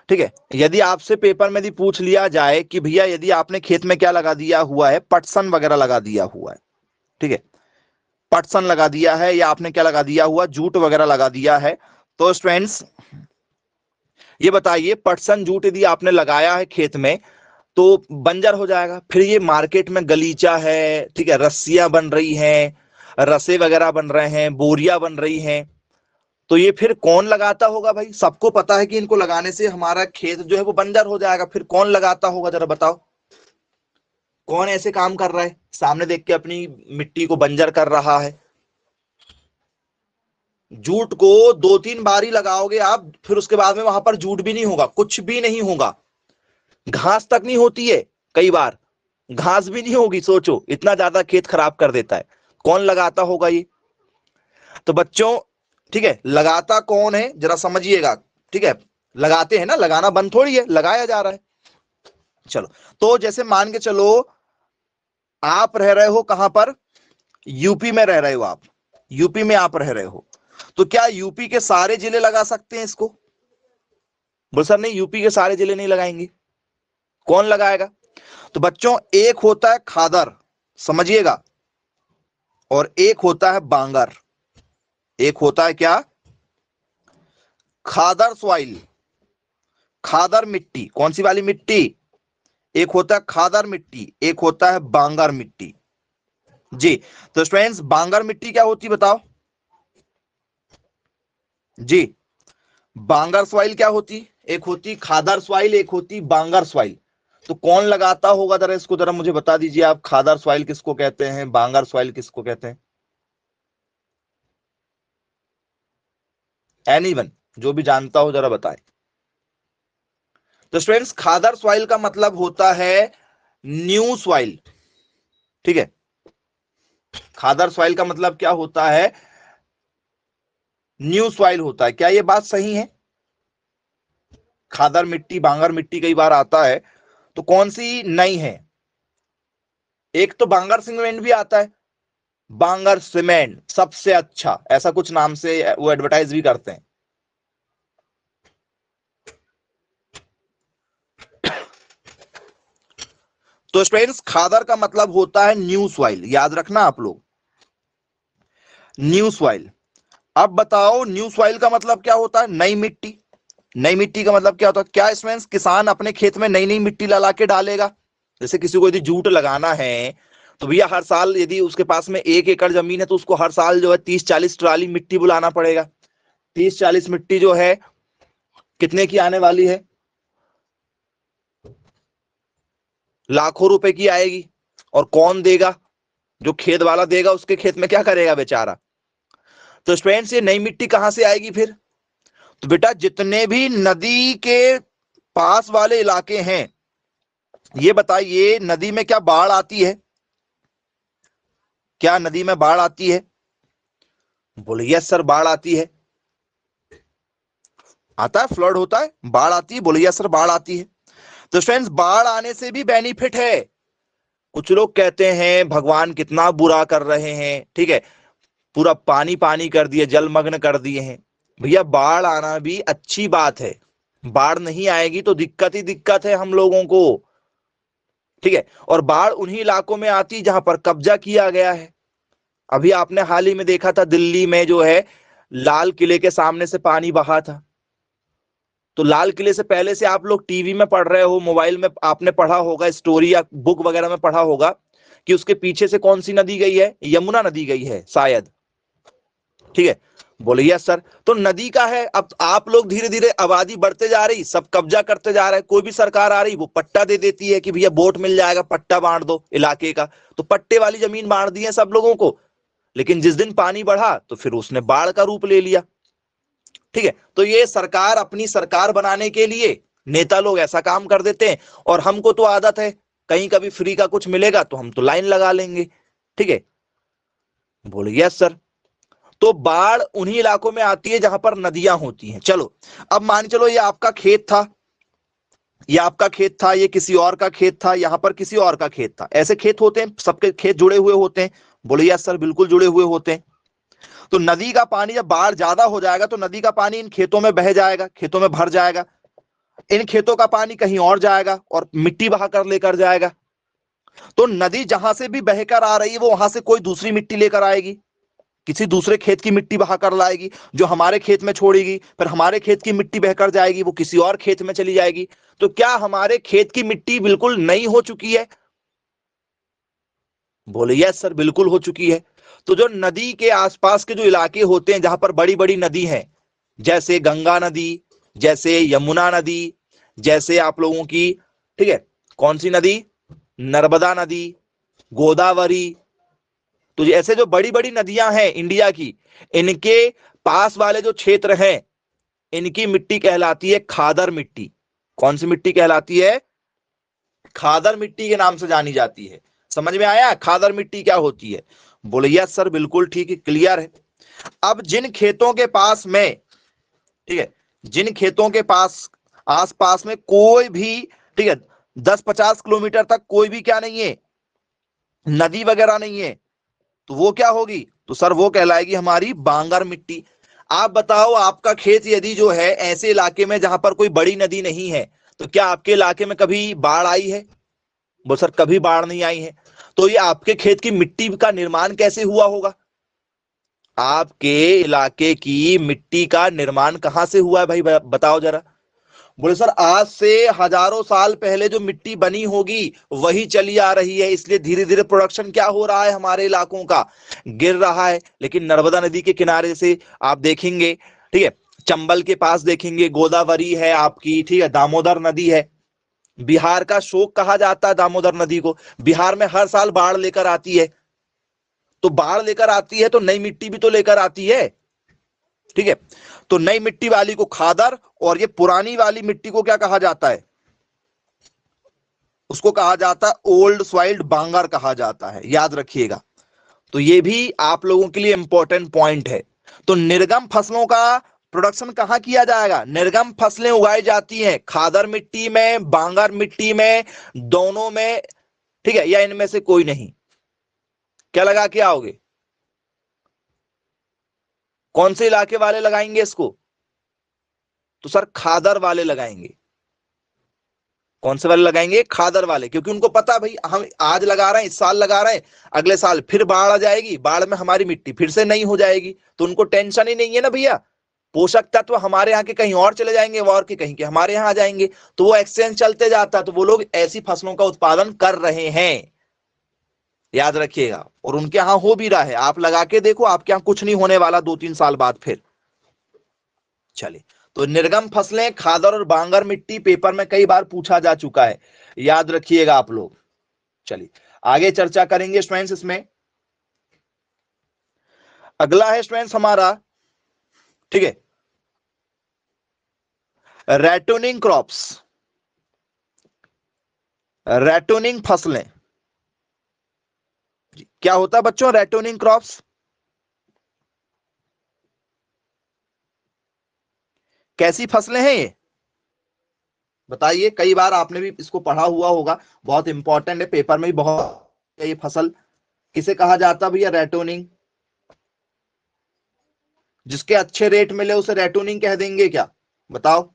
ठीक है, यदि आपसे पेपर में भी पूछ लिया जाए कि भैया यदि आपने खेत में क्या लगा दिया हुआ है, पटसन वगैरह लगा दिया हुआ है, ठीक है, पटसन लगा दिया है, या आपने क्या लगा दिया हुआ, जूट वगैरह लगा दिया है, तो स्टूडेंट्स ये बताइए, पटसन जूट यदि आपने लगाया है खेत में तो बंजर हो जाएगा। फिर ये मार्केट में गलीचा है, ठीक है, रस्सियां बन रही हैं, रसे वगैरह बन रहे हैं, बोरियां बन रही हैं। तो ये फिर कौन लगाता होगा भाई? सबको पता है कि इनको लगाने से हमारा खेत जो है वो बंजर हो जाएगा। फिर कौन लगाता होगा, जरा बताओ। कौन ऐसे काम कर रहा है, सामने देख के अपनी मिट्टी को बंजर कर रहा है? जूट को 2-3 बारी लगाओगे आप, फिर उसके बाद में वहां पर जूट भी नहीं होगा, कुछ भी नहीं होगा, घास तक नहीं होती है, कई बार घास भी नहीं होगी। सोचो, इतना ज्यादा खेत खराब कर देता है। कौन लगाता होगा ये? तो बच्चों, ठीक है, लगाता कौन है जरा समझिएगा। ठीक है, लगाते हैं ना, लगाना बंद थोड़ी है, लगाया जा रहा है। चलो, तो जैसे मान के चलो आप रह रहे हो कहां पर? यूपी में रह रहे हो आप, यूपी में आप रह रहे हो, तो क्या यूपी के सारे जिले लगा सकते हैं इसको? बोल सर नहीं, यूपी के सारे जिले नहीं लगाएंगे। कौन लगाएगा? तो बच्चों, एक होता है खादर, समझिएगा, और एक होता है बांगर। एक होता है क्या? खादर सॉइल, खादर मिट्टी। कौन सी वाली मिट्टी? एक होता है खादर मिट्टी, एक होता है बांगर मिट्टी। जी, तो स्टूडेंट्स, बांगर मिट्टी क्या होती बताओ जी? बांगर सॉइल क्या होती? एक होती खादर सॉइल, एक होती बांगर सॉइल। तो कौन लगाता होगा, जरा इसको जरा मुझे बता दीजिए आप। खादर सॉइल किसको कहते हैं, बांगर सॉइल किसको कहते हैं? एनीवन, जो भी जानता हो जरा बताएं। तो स्टूडेंट्स, खादर सॉइल का मतलब होता है न्यू सॉइल। ठीक है, खादर सॉइल का मतलब क्या होता है? न्यू सॉइल होता है। क्या ये बात सही है? खादर मिट्टी, बांगर मिट्टी कई बार आता है, तो कौन सी नई है? एक तो बांगर सीमेंट भी आता है, बांगर सीमेंट सबसे अच्छा, ऐसा कुछ नाम से वो एडवर्टाइज भी करते हैं। तो स्टूडेंट्स, खादर का मतलब होता है न्यू सॉइल, याद रखना आप लोग, न्यू सॉइल। अब बताओ, न्यू सॉइल का मतलब क्या होता है? नई मिट्टी। नई मिट्टी का मतलब क्या होता है? क्या इसमें किसान अपने खेत में नई नई मिट्टी ला के डालेगा? जैसे किसी को यदि जूट लगाना है, तो भैया हर साल यदि उसके पास में 1 एकड़ जमीन है, तो उसको हर साल जो है 30-40 ट्राली मिट्टी बुलाना पड़ेगा। 30-40 मिट्टी जो है कितने की आने वाली है? लाखों रुपए की आएगी। और कौन देगा? जो खेत वाला देगा, उसके खेत में क्या करेगा बेचारा? तो स्टूडेंट्स, ये नई मिट्टी कहां से आएगी फिर? तो बेटा, जितने भी नदी के पास वाले इलाके हैं, ये बताइए, नदी में क्या बाढ़ आती है? क्या नदी में बाढ़ आती है? बोले यस सर, बाढ़ आती है। आता है, फ्लड होता है, बाढ़ आती है। बोले यस सर, बाढ़ आती है। तो फ्रेंड्स, बाढ़ आने से भी बेनिफिट है। कुछ लोग कहते हैं भगवान कितना बुरा कर रहे हैं, ठीक है, पूरा पानी पानी कर दिए, जलमग्न कर दिए हैं। भैया, बाढ़ आना भी अच्छी बात है। बाढ़ नहीं आएगी तो दिक्कत ही दिक्कत है हम लोगों को। ठीक है, और बाढ़ उन्हीं इलाकों में आती जहां पर कब्जा किया गया है। अभी आपने हाल ही में देखा था, दिल्ली में जो है लाल किले के सामने से पानी बहा था। तो लाल किले से पहले से आप लोग टीवी में पढ़ रहे हो, मोबाइल में आपने पढ़ा होगा, स्टोरी या बुक वगैरह में पढ़ा होगा कि उसके पीछे से कौन सी नदी गई है? यमुना नदी गई है शायद। ठीक है, बोले यस सर। तो नदी का है। अब आप लोग धीरे धीरे, आबादी बढ़ते जा रही, सब कब्जा करते जा रहे हैं। कोई भी सरकार आ रही, वो पट्टा दे देती है कि भैया वोट मिल जाएगा, पट्टा बांट दो इलाके का। तो पट्टे वाली जमीन बांट दी है सब लोगों को। लेकिन जिस दिन पानी बढ़ा, तो फिर उसने बाढ़ का रूप ले लिया। ठीक है, तो ये सरकार अपनी सरकार बनाने के लिए नेता लोग ऐसा काम कर देते हैं। और हमको तो आदत है, कहीं कभी फ्री का कुछ मिलेगा तो हम तो लाइन लगा लेंगे। ठीक है, बोले यस सर। तो बाढ़ उन्हीं इलाकों में आती है जहां पर नदियां होती हैं। चलो, अब मान चलो ये आपका खेत था, ये आपका खेत था, ये किसी और का खेत था, यहां पर किसी और का खेत था। ऐसे खेत होते हैं, सबके खेत जुड़े हुए होते हैं। बोले यस सर, बिल्कुल जुड़े हुए होते हैं। तो नदी का पानी जब बाढ़ ज्यादा हो जाएगा, तो नदी का पानी इन खेतों में बह जाएगा, खेतों में भर जाएगा। इन खेतों का पानी कहीं और जाएगा और मिट्टी बहाकर लेकर जाएगा। तो नदी जहां से भी बहकर आ रही है, वो वहां से कोई दूसरी मिट्टी लेकर आएगी, किसी दूसरे खेत की मिट्टी बहाकर लाएगी, जो हमारे खेत में छोड़ेगी। फिर हमारे खेत की मिट्टी बहकर जाएगी, वो किसी और खेत में चली जाएगी। तो क्या हमारे खेत की मिट्टी बिल्कुल नई हो चुकी है? बोले यस सर, बिल्कुल हो चुकी है। तो जो नदी के आसपास के जो इलाके होते हैं, जहां पर बड़ी बड़ी नदी है, जैसे गंगा नदी, जैसे यमुना नदी, जैसे आप लोगों की, ठीक है, कौन सी नदी, नर्मदा नदी, गोदावरी। तो ऐसे जो बड़ी बड़ी नदियां हैं इंडिया की, इनके पास वाले जो क्षेत्र हैं, इनकी मिट्टी कहलाती है खादर मिट्टी। कौन सी मिट्टी कहलाती है? खादर मिट्टी के नाम से जानी जाती है। समझ में आया खादर मिट्टी क्या होती है? बोले यस सर, बिल्कुल ठीक है, क्लियर है। अब जिन खेतों के पास में, ठीक है, जिन खेतों के पास आसपास में कोई भी, ठीक है, 10-50 किलोमीटर तक कोई भी क्या नहीं है, नदी वगैरह नहीं है, तो वो क्या होगी? तो सर वो कहलाएगी हमारी बांगर मिट्टी। आप बताओ, आपका खेत यदि जो है ऐसे इलाके में जहां पर कोई बड़ी नदी नहीं है, तो क्या आपके इलाके में कभी बाढ़ आई है? वो सर कभी बाढ़ नहीं आई है। तो ये आपके खेत की मिट्टी का निर्माण कैसे हुआ होगा? आपके इलाके की मिट्टी का निर्माण कहां से हुआ है भाई, बताओ जरा। बोले सर आज से हजारों साल पहले जो मिट्टी बनी होगी वही चली आ रही है, इसलिए धीरे धीरे प्रोडक्शन क्या हो रहा है, हमारे इलाकों का गिर रहा है। लेकिन नर्मदा नदी के किनारे से आप देखेंगे, ठीक है, चंबल के पास देखेंगे, गोदावरी है आपकी, ठीक है, दामोदर नदी है। बिहार का शोक कहा जाता है दामोदर नदी को। बिहार में हर साल बाढ़ लेकर आती है, तो बाढ़ लेकर आती है तो नई मिट्टी भी तो लेकर आती है, ठीक है। तो नई मिट्टी वाली को खादर, और ये पुरानी वाली मिट्टी को क्या कहा जाता है? उसको कहा जाता है ओल्ड सॉइल्ड बांगर कहा जाता है, याद रखिएगा। तो ये भी आप लोगों के लिए इंपॉर्टेंट पॉइंट है। तो निर्गम फसलों का प्रोडक्शन कहां किया जाएगा? निर्गम फसलें उगाई जाती हैं खादर मिट्टी में, बांगर मिट्टी में, दोनों में, ठीक है, या इनमें से कोई नहीं? क्या लगा के आओगे? कौन से इलाके वाले लगाएंगे इसको? तो सर खादर वाले लगाएंगे। कौन से वाले लगाएंगे? खादर वाले, क्योंकि उनको पता भाई हम आज लगा रहे हैं, इस साल लगा रहे हैं, अगले साल फिर बाढ़ आ जाएगी, बाढ़ में हमारी मिट्टी फिर से नहीं हो जाएगी, तो उनको टेंशन ही नहीं है ना भैया। पोषक तत्व हमारे यहाँ के कहीं और चले जाएंगे, और के कहीं के हमारे यहाँ आ जाएंगे, तो वो एक्सचेंज चलते जाता है। तो वो लोग ऐसी फसलों का उत्पादन कर रहे हैं, याद रखिएगा। और उनके यहाँ हो भी रहा है, आप लगा के देखो, आपके यहाँ कुछ नहीं होने वाला 2-3 साल बाद फिर। चलिए, तो निर्गम फसलें खादर और बांगर मिट्टी पेपर में कई बार पूछा जा चुका है, याद रखिएगा आप लोग। चलिए आगे चर्चा करेंगे स्टूडेंट्स इसमें। अगला है स्टूडेंट्स हमारा, ठीक है, रेटोनिंग क्रॉप्स, रेटोनिंग फसलें। क्या होता है बच्चों रेटोनिंग क्रॉप्स? कैसी फसलें हैं ये, बताइए। कई बार आपने भी इसको पढ़ा हुआ होगा, बहुत इंपॉर्टेंट है, पेपर में भी बहुत। ये फसल किसे कहा जाता है भैया? रेटोनिंग। जिसके अच्छे रेट मिले उसे रेटोनिंग कह देंगे क्या? बताओ,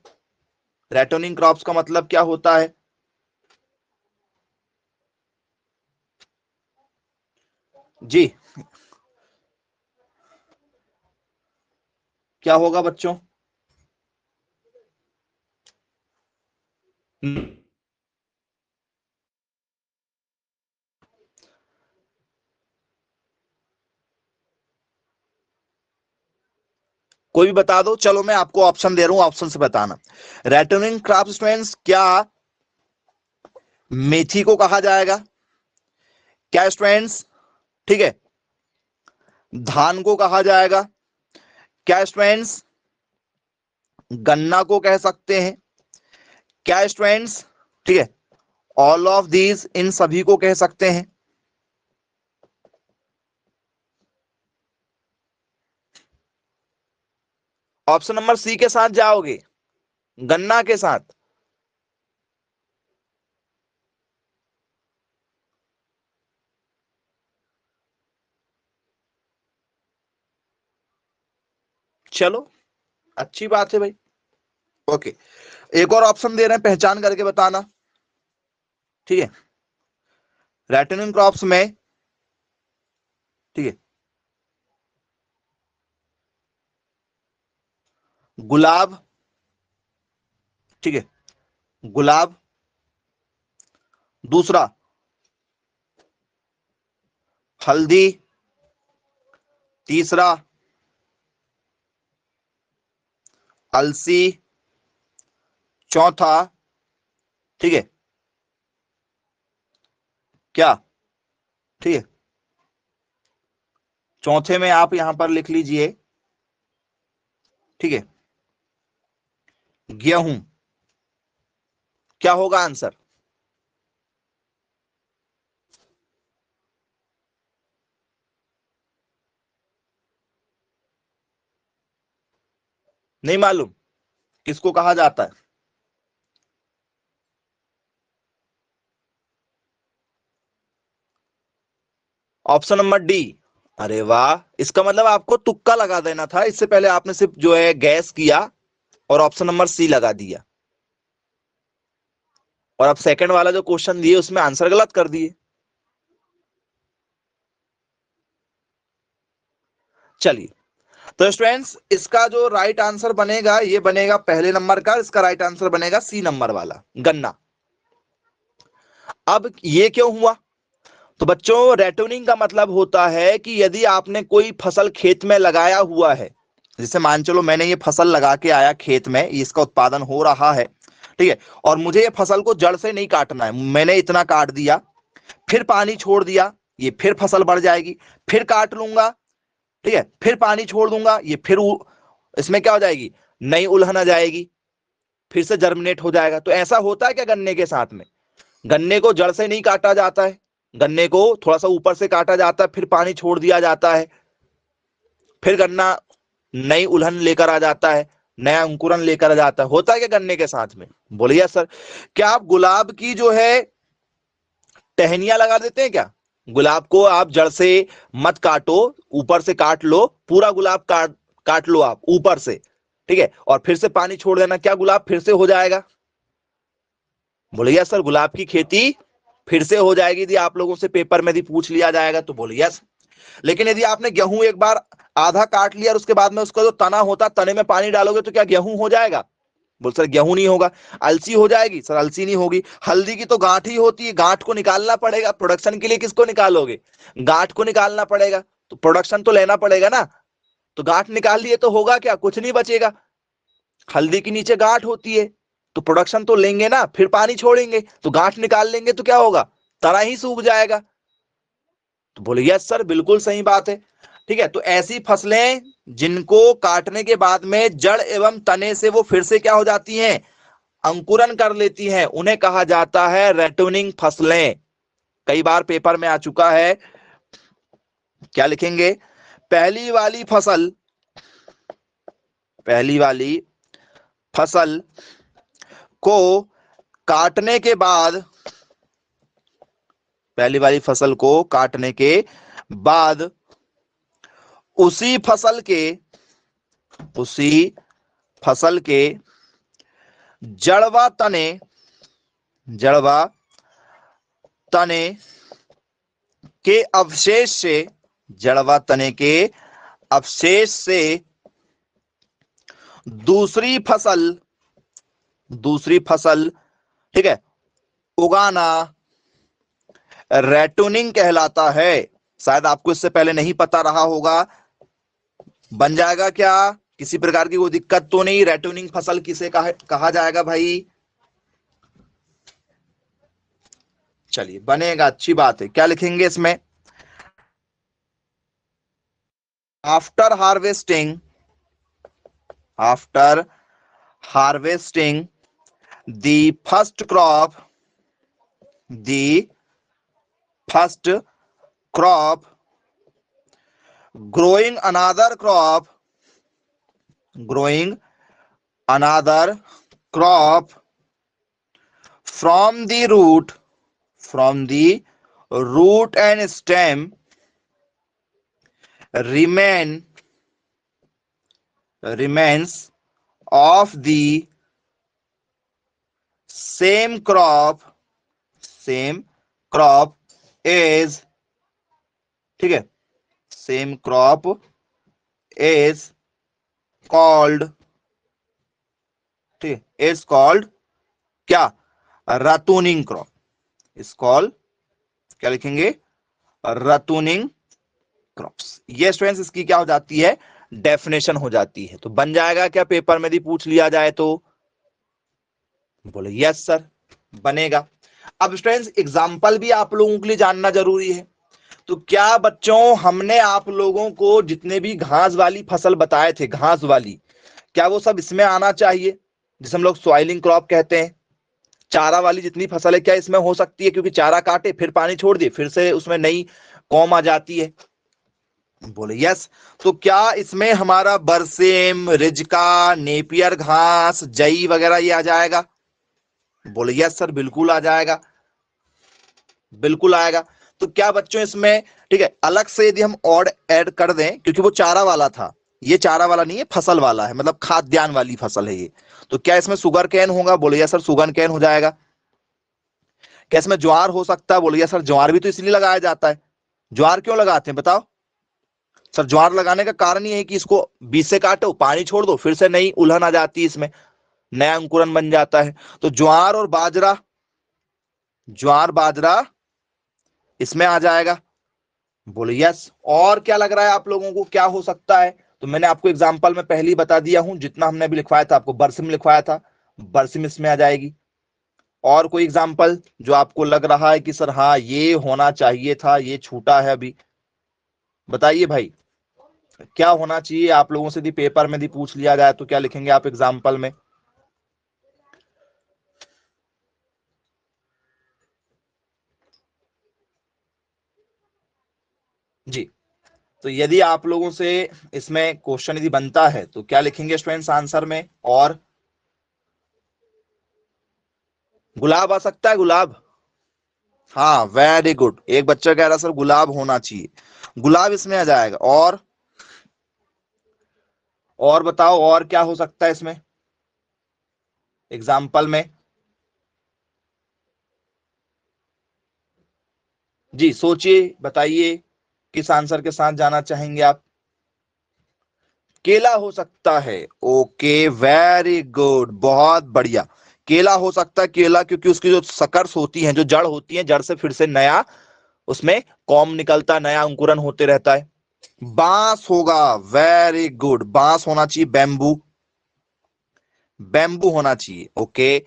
रेटोनिंग क्रॉप्स का मतलब क्या होता है? जी, क्या होगा बच्चों? कोई भी बता दो, चलो मैं आपको ऑप्शन दे रहा हूं, ऑप्शन से बताना। रेटनिंग क्रॉप स्टूडेंट्स, क्या मेथी को कहा जाएगा? क्या स्टूडेंट्स, ठीक है, धान को कहा जाएगा? क्या स्टूडेंट्स गन्ना को कह सकते हैं? क्या स्टूडेंट्स, ठीक है, ऑल ऑफ दीज, इन सभी को कह सकते हैं? ऑप्शन नंबर सी के साथ जाओगे, गन्ना के साथ? चलो अच्छी बात है भाई। ओके, एक और ऑप्शन दे रहे हैं, पहचान करके बताना, ठीक है। रेटनिंग क्रॉप्स में, ठीक है, गुलाब, ठीक है, गुलाब, दूसरा हल्दी, तीसरा अलसी चौथा, ठीक है क्या, ठीक है। चौथे में आप यहां पर लिख लीजिए, ठीक है, गेहूं। क्या होगा आंसर? नहीं मालूम किसको कहा जाता है? Option number D. अरे वाह, इसका मतलब आपको तुक्का लगा देना था, इससे पहले आपने सिर्फ जो है गैस किया और ऑप्शन नंबर सी लगा दिया, और अब सेकंड वाला जो क्वेश्चन दिए उसमें आंसर गलत कर दिए। चलिए, तो स्टूडेंट्स इसका जो राइट आंसर बनेगा ये बनेगा पहले नंबर का, इसका राइट आंसर बनेगा सी नंबर वाला, गन्ना। अब ये क्यों हुआ? तो बच्चों, रेटोनिंग का मतलब होता है कि यदि आपने कोई फसल खेत में लगाया हुआ है, जैसे मान चलो मैंने ये फसल लगा के आया खेत में, इसका उत्पादन हो रहा है, ठीक है, और मुझे ये फसल को जड़ से नहीं काटना है, मैंने इतना काट दिया, फिर पानी छोड़ दिया, ये फिर फसल बढ़ जाएगी, फिर काट लूंगा, ठीक है, फिर पानी छोड़ दूंगा, ये फिर इसमें क्या हो जाएगी, नई उलहन आ जाएगी, फिर से जर्मिनेट हो जाएगा। तो ऐसा होता है क्या गन्ने के साथ में? गन्ने को जड़ से नहीं काटा जाता है, गन्ने को थोड़ा सा ऊपर से काटा जाता है, फिर पानी छोड़ दिया जाता है, फिर गन्ना नई उलहन लेकर आ जाता है, नया अंकुरन लेकर आ जाता है। होता है क्या गन्ने के साथ में? बोलिए सर। क्या आप गुलाब की जो है टहनियां लगा देते हैं क्या? गुलाब को आप जड़ से मत काटो, ऊपर से काट लो, पूरा गुलाब काट काट लो आप ऊपर से, ठीक है, और फिर से पानी छोड़ देना, क्या गुलाब फिर से हो जाएगा? बोलिए सर, गुलाब की खेती फिर से हो जाएगी यदि आप लोगों से पेपर में यदि पूछ लिया जाएगा तो। बोलिए सर। लेकिन यदि आपने गेहूं एक बार आधा काट लिया और उसके बाद में उसका जो तना होता है, तने में पानी डालोगे तो क्या गेहूं हो जाएगा? बोल सर, गेहूं नहीं होगा। अलसी हो जाएगी? सर अलसी नहीं होगी। हल्दी की तो गांठ ही होती है, गांठ को निकालना पड़ेगा प्रोडक्शन के लिए। किसको निकालोगे? गांठ को निकालना पड़ेगा, तो प्रोडक्शन तो लेना पड़ेगा ना। तो गांठ निकाल लिए तो होगा क्या? कुछ नहीं बचेगा। हल्दी के नीचे गांठ होती है, तो प्रोडक्शन तो लेंगे ना, फिर पानी छोड़ेंगे तो गांठ निकाल लेंगे, तो क्या होगा? तना ही सूख जाएगा। तो बोले यस सर, बिल्कुल सही बात है। ठीक है, तो ऐसी फसलें जिनको काटने के बाद में जड़ एवं तने से वो फिर से क्या हो जाती हैं, अंकुरन कर लेती हैं, उन्हें कहा जाता है रेटोनिंग फसलें। कई बार पेपर में आ चुका है। क्या लिखेंगे? पहली वाली फसल, पहली वाली फसल को काटने के बाद, पहली वाली फसल को काटने के बाद उसी फसल के, उसी फसल के जड़वा तने, जड़वा तने के अवशेष से, जड़वा तने के अवशेष से दूसरी फसल, दूसरी फसल, ठीक है, उगाना रेटोनिंग कहलाता है। शायद आपको इससे पहले नहीं पता रहा होगा। बन जाएगा क्या? किसी प्रकार की कोई दिक्कत तो नहीं? रेटोनिंग फसल किसे कहा जाएगा भाई? चलिए, बनेगा, अच्छी बात है। क्या लिखेंगे इसमें? After harvesting, after harvesting the first crop, the first crop, growing another crop, growing another crop from the root, from the root and stem remains of the same crop, same crop is, ठीक है, same crop is called, ठीक है, is called क्या? रतूनिंग crop. Is called, क्या लिखेंगे? रतूनिंग crops. ये students इसकी क्या हो जाती है? डेफिनेशन हो जाती है। तो बन जाएगा क्या पेपर में यदि पूछ लिया जाए तो? बोले यस सर, बनेगा। अब स्टूडेंट्स एग्जाम्पल भी आप लोगों के लिए जानना जरूरी है। तो क्या बच्चों हमने आप लोगों को जितने भी घास वाली फसल बताए थे, घास वाली, क्या वो सब इसमें आना चाहिए, जिसे हम लोग सॉइलिंग क्रॉप कहते हैं? चारा वाली जितनी फसल है क्या इसमें हो सकती है? क्योंकि चारा काटे फिर पानी छोड़ दिए फिर से उसमें नई कॉम आ जाती है। बोले यस। तो क्या इसमें हमारा बरसेम, रिजका, नेपियर घास, जई वगैरह ये आ जाएगा? बोले यस सर, बिल्कुल आ जाएगा, बिल्कुल आएगा। तो क्या बच्चों इसमें, ठीक है, अलग से यदि हम और ऐड कर दें, क्योंकि वो चारा वाला था, ये चारा वाला नहीं है, फसल वाला है, मतलब खाद्यान्न वाली फसल है ये, तो क्या इसमें शुगर केन होगा? बोले यस सर, शुगर केन हो जाएगा। क्या इसमें ज्वार हो सकता है? बोले यस सर, ज्वार भी तो इसलिए लगाया जाता है। ज्वार क्यों लगाते हैं बताओ? सर ज्वार लगाने का कारण ये है कि इसको बीज से काटो, पानी छोड़ दो, फिर से नई उल्हन आ जाती है, इसमें नया अंकुरन बन जाता है। तो ज्वार और बाजरा, ज्वार बाजरा इसमें आ जाएगा। बोले यस। और क्या लग रहा है आप लोगों को क्या हो सकता है? तो मैंने आपको एग्जांपल में पहले ही बता दिया हूं, जितना हमने अभी लिखवाया था आपको, बरसिम लिखवाया था, बरसिम इसमें आ जाएगी। और कोई एग्जांपल जो आपको लग रहा है कि सर हाँ ये होना चाहिए था, ये छूटा है अभी, बताइए भाई, क्या होना चाहिए आप लोगों से? यदि पेपर में यदि पूछ लिया जाए तो क्या लिखेंगे आप एग्जाम्पल में? जी, तो यदि आप लोगों से इसमें क्वेश्चन यदि बनता है तो क्या लिखेंगे स्टूडेंट्स आंसर में? और गुलाब आ सकता है, गुलाब? हाँ वेरी गुड, एक बच्चा कह रहा सर गुलाब होना चाहिए, गुलाब इसमें आ जाएगा। और बताओ और क्या हो सकता है इसमें एग्जाम्पल में? जी सोचिए, बताइए किस आंसर के साथ जाना चाहेंगे आप? केला हो सकता है। ओके वेरी गुड, बहुत बढ़िया, केला हो सकता है। केला क्योंकि उसकी जो सकर्स होती हैं, जो जड़ होती है, जड़ से फिर से नया उसमें कॉम निकलता, नया अंकुरन होते रहता है। बांस होगा, वेरी गुड, बांस होना चाहिए, बैम्बू, बैम्बू होना चाहिए। ओके,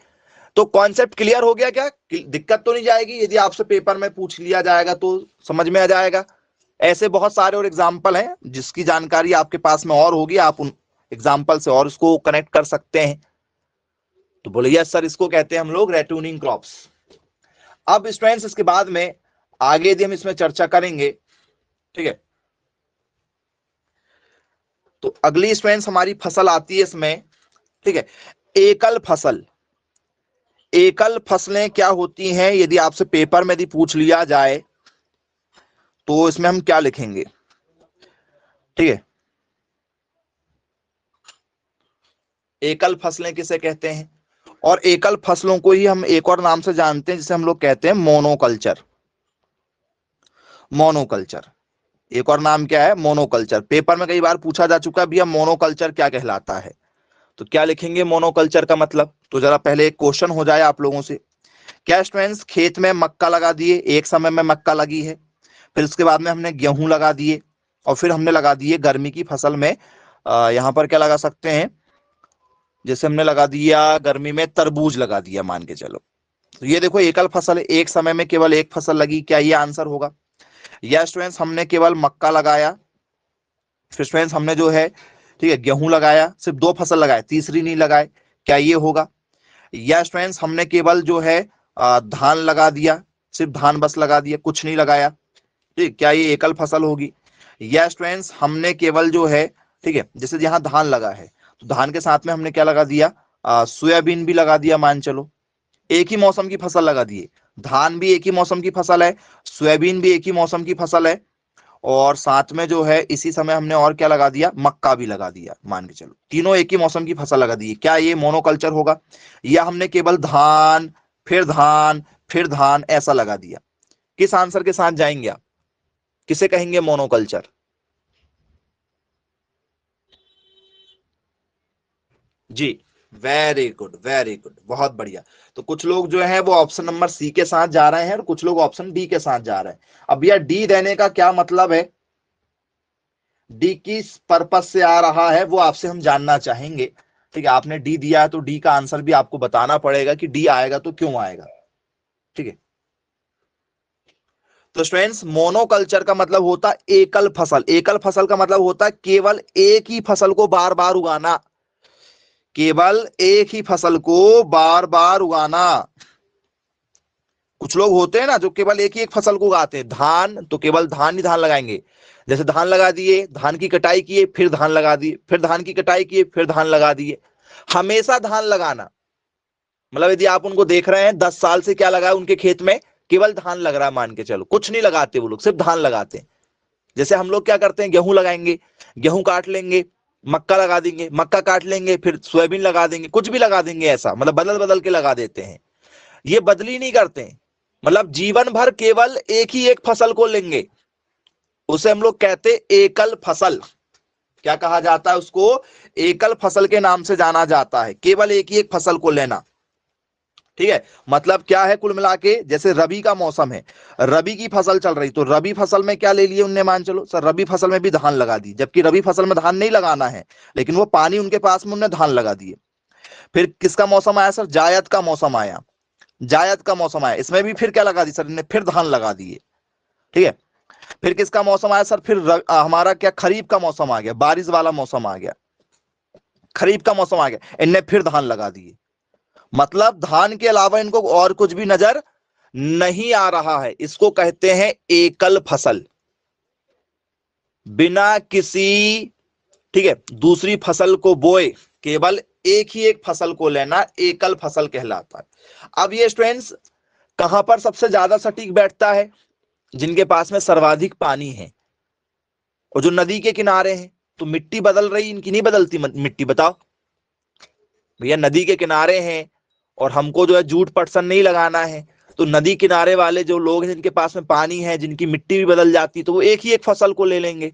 तो कॉन्सेप्ट क्लियर हो गया क्या? दिक्कत तो नहीं जाएगी यदि आपसे पेपर में पूछ लिया जाएगा तो समझ में आ जाएगा? ऐसे बहुत सारे और एग्जाम्पल हैं जिसकी जानकारी आपके पास में और होगी, आप उन एग्जाम्पल से और उसको कनेक्ट कर सकते हैं। तो बोले यस सर, इसको कहते हैं हम लोग रेटूनिंग क्रॉप्स। अब स्टूडेंट्स इसके बाद में आगे यदि हम इसमें चर्चा करेंगे, ठीक है, तो अगली स्टूडेंट्स हमारी फसल आती है इसमें, ठीक है, एकल फसल। एकल फसलें क्या होती हैं यदि आपसे पेपर में यदि पूछ लिया जाए तो इसमें हम क्या लिखेंगे? ठीक है, एकल फसलें किसे कहते हैं? और एकल फसलों को ही हम एक और नाम से जानते हैं जिसे हम लोग कहते हैं मोनोकल्चर। मोनोकल्चर, एक और नाम क्या है? मोनोकल्चर। पेपर में कई बार पूछा जा चुका है भैया मोनोकल्चर क्या कहलाता है, तो क्या लिखेंगे मोनोकल्चर का मतलब? तो जरा पहले एक क्वेश्चन हो जाए आप लोगों से। क्या स्टूडेंट्स खेत में मक्का लगा दिए, एक समय में मक्का लगी है, फिर उसके बाद में हमने गेहूं लगा दिए, और फिर हमने लगा दिए गर्मी की फसल में यहां पर क्या लगा सकते हैं, जैसे हमने लगा दिया गर्मी में तरबूज लगा दिया मान के चलो। तो ये देखो एकल फसल है, एक समय में केवल एक फसल लगी, क्या ये आंसर होगा? या स्टूडेंट्स हमने केवल मक्का लगाया, फिर स्टूडेंट्स हमने जो है, ठीक है, गेहूं लगाया, सिर्फ दो फसल लगाए, तीसरी नहीं लगाए, क्या ये होगा? या स्टूडेंट्स हमने केवल जो है धान लगा दिया, सिर्फ धान बस लगा दिया, कुछ नहीं लगाया, ठीक, क्या ये एकल फसल होगी? या स्टूडेंट्स हमने केवल जो है, ठीक है, जैसे यहाँ धान लगा है तो धान के साथ में हमने क्या लगा दिया, सोयाबीन भी लगा दिया मान चलो, एक ही मौसम की फसल लगा दिए, धान भी एक ही मौसम की फसल है, सोयाबीन भी एक ही मौसम की फसल है, और साथ में जो है इसी समय हमने और क्या लगा दिया, मक्का भी लगा दिया मान के चलो, तीनों एक ही मौसम की फसल लगा दी, क्या ये मोनोकल्चर होगा? या हमने केवल धान, फिर धान, फिर धान ऐसा लगा दिया, किस आंसर के साथ जाएंगे आप? किसे कहेंगे मोनोकल्चर? जी वेरी गुड, वेरी गुड, बहुत बढ़िया। तो कुछ लोग जो है वो ऑप्शन नंबर सी के साथ जा रहे हैं और कुछ लोग ऑप्शन डी के साथ जा रहे हैं। अब भैया डी देने का क्या मतलब है? डी किस पर्पज से आ रहा है वो आपसे हम जानना चाहेंगे। ठीक है, आपने डी दिया है तो डी का आंसर भी आपको बताना पड़ेगा कि डी आएगा तो क्यों आएगा। ठीक है, तो स्टूडेंट्स मोनोकल्चर का मतलब होता है एकल फसल। एकल फसल का मतलब होता है केवल एक ही फसल को बार बार उगाना, केवल एक ही फसल को बार बार उगाना। कुछ लोग होते हैं ना जो केवल एक ही एक फसल को उगाते हैं, धान तो केवल धान ही धान लगाएंगे, जैसे धान लगा दिए, धान की कटाई किए, फिर धान लगा दिए, फिर धान की कटाई किए, फिर धान लगा दिए। हमेशा धान लगाना मतलब यदि आप उनको देख रहे हैं 10 साल से क्या लगा है उनके खेत में, केवल धान लग रहा है, मान के चलो कुछ नहीं लगाते वो लोग, सिर्फ धान लगाते हैं। जैसे हम लोग क्या करते हैं, गेहूं लगाएंगे, गेहूं काट लेंगे, मक्का लगा देंगे, मक्का काट लेंगे, फिर सोयाबीन लगा देंगे, कुछ भी लगा देंगे, ऐसा मतलब बदल बदल के लगा देते हैं। ये बदली नहीं करते हैं, मतलब जीवन भर केवल एक ही एक फसल को लेंगे, उसे हम लोग कहते एकल फसल। क्या कहा जाता है उसको? एकल फसल के नाम से जाना जाता है, केवल एक ही एक फसल को लेना। ठीक है, मतलब क्या है कुल मिला के, जैसे रबी का मौसम है, रबी की फसल चल रही, तो रबी फसल में क्या ले लिए उनने, मान चलो सर रबी फसल में भी धान लगा दी, जबकि रबी फसल में धान नहीं लगाना है, लेकिन वो पानी उनके पास में उन्होंने धान लगा दिए। फिर किसका मौसम आया सर? जायद का मौसम आया, जायद का मौसम आया, इसमें भी फिर क्या लगा दी सर ने? फिर धान लगा दिए। ठीक है, फिर किसका मौसम आया सर? फिर हमारा क्या खरीफ का मौसम आ गया, बारिश वाला मौसम आ गया, खरीफ का मौसम आ गया, इनने फिर धान लगा दिए। मतलब धान के अलावा इनको और कुछ भी नजर नहीं आ रहा है, इसको कहते हैं एकल फसल, बिना किसी ठीक है दूसरी फसल को बोए केवल एक ही एक फसल को लेना एकल फसल कहलाता है। अब ये स्टूडेंट्स कहां पर सबसे ज्यादा सटीक बैठता है? जिनके पास में सर्वाधिक पानी है और जो नदी के किनारे हैं। तो मिट्टी बदल रही, इनकी नहीं बदलती मिट्टी, बताओ भैया, नदी के किनारे हैं और हमको जो है जूट पटसन नहीं लगाना है, तो नदी किनारे वाले जो लोग हैं जिनके पास में पानी है, जिनकी मिट्टी भी बदल जाती, तो वो एक ही एक फसल को ले लेंगे।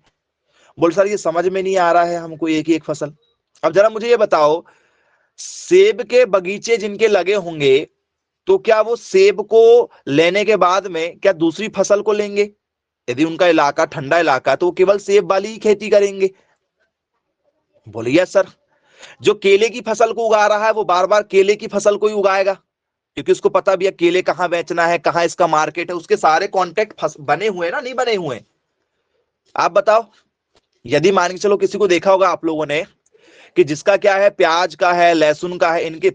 बोल सर ये समझ में नहीं आ रहा है हमको, एक ही एक फसल। अब जरा मुझे ये बताओ, सेब के बगीचे जिनके लगे होंगे, तो क्या वो सेब को लेने के बाद में क्या दूसरी फसल को लेंगे? यदि उनका इलाका ठंडा इलाका तो वो केवल सेब वाली ही खेती करेंगे। बोलिए सर, जो केले की फसल को उगा रहा है वो बार बार केले की फसल को ही उगाएगा, क्योंकि उसको पता भी है केले कहां बेचना है, कहां इसका मार्केट है, उसके सारे कॉन्टेक्ट बने हुए ना, नहीं बने हुए? आप बताओ, यदि मान के चलो किसी को देखा होगा आप लोगों ने कि जिसका क्या है, प्याज का है, लहसुन का है, इनके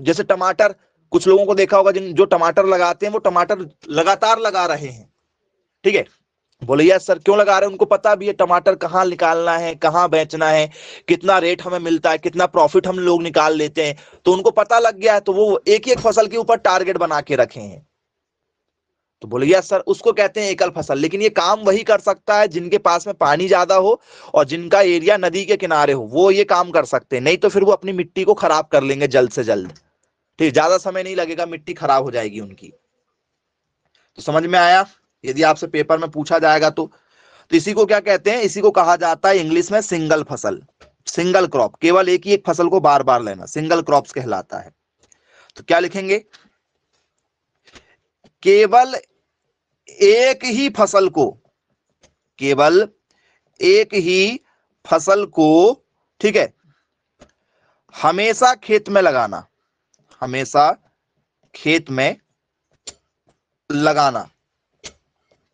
जैसे टमाटर, कुछ लोगों को देखा होगा जिन जो टमाटर लगाते हैं वो टमाटर लगातार लगा रहे हैं। ठीक है, बोले यार सर क्यों लगा रहे हैं? उनको पता भी है टमाटर कहाँ निकालना है, कहाँ बेचना है, कितना रेट हमें मिलता है, कितना प्रॉफिट हम लोग निकाल लेते हैं, तो उनको पता लग गया है, तो वो एक ही एक फसल के ऊपर टारगेट बना के रखे हैं। तो बोले यार सर उसको कहते हैं एकल फसल, लेकिन ये काम वही कर सकता है जिनके पास में पानी ज्यादा हो और जिनका एरिया नदी के किनारे हो, वो ये काम कर सकते हैं, नहीं तो फिर वो अपनी मिट्टी को खराब कर लेंगे जल्द से जल्द। ठीक, ज्यादा समय नहीं लगेगा, मिट्टी खराब हो जाएगी उनकी। तो समझ में आया? यदि आपसे पेपर में पूछा जाएगा तो इसी को क्या कहते हैं? इसी को कहा जाता है इंग्लिश में सिंगल फसल, सिंगल क्रॉप, केवल एक ही एक फसल को बार बार लेना, सिंगल क्रॉप्स कहलाता है। तो क्या लिखेंगे? केवल एक ही फसल को, केवल एक ही फसल को, ठीक है, हमेशा खेत में लगाना, हमेशा खेत में लगाना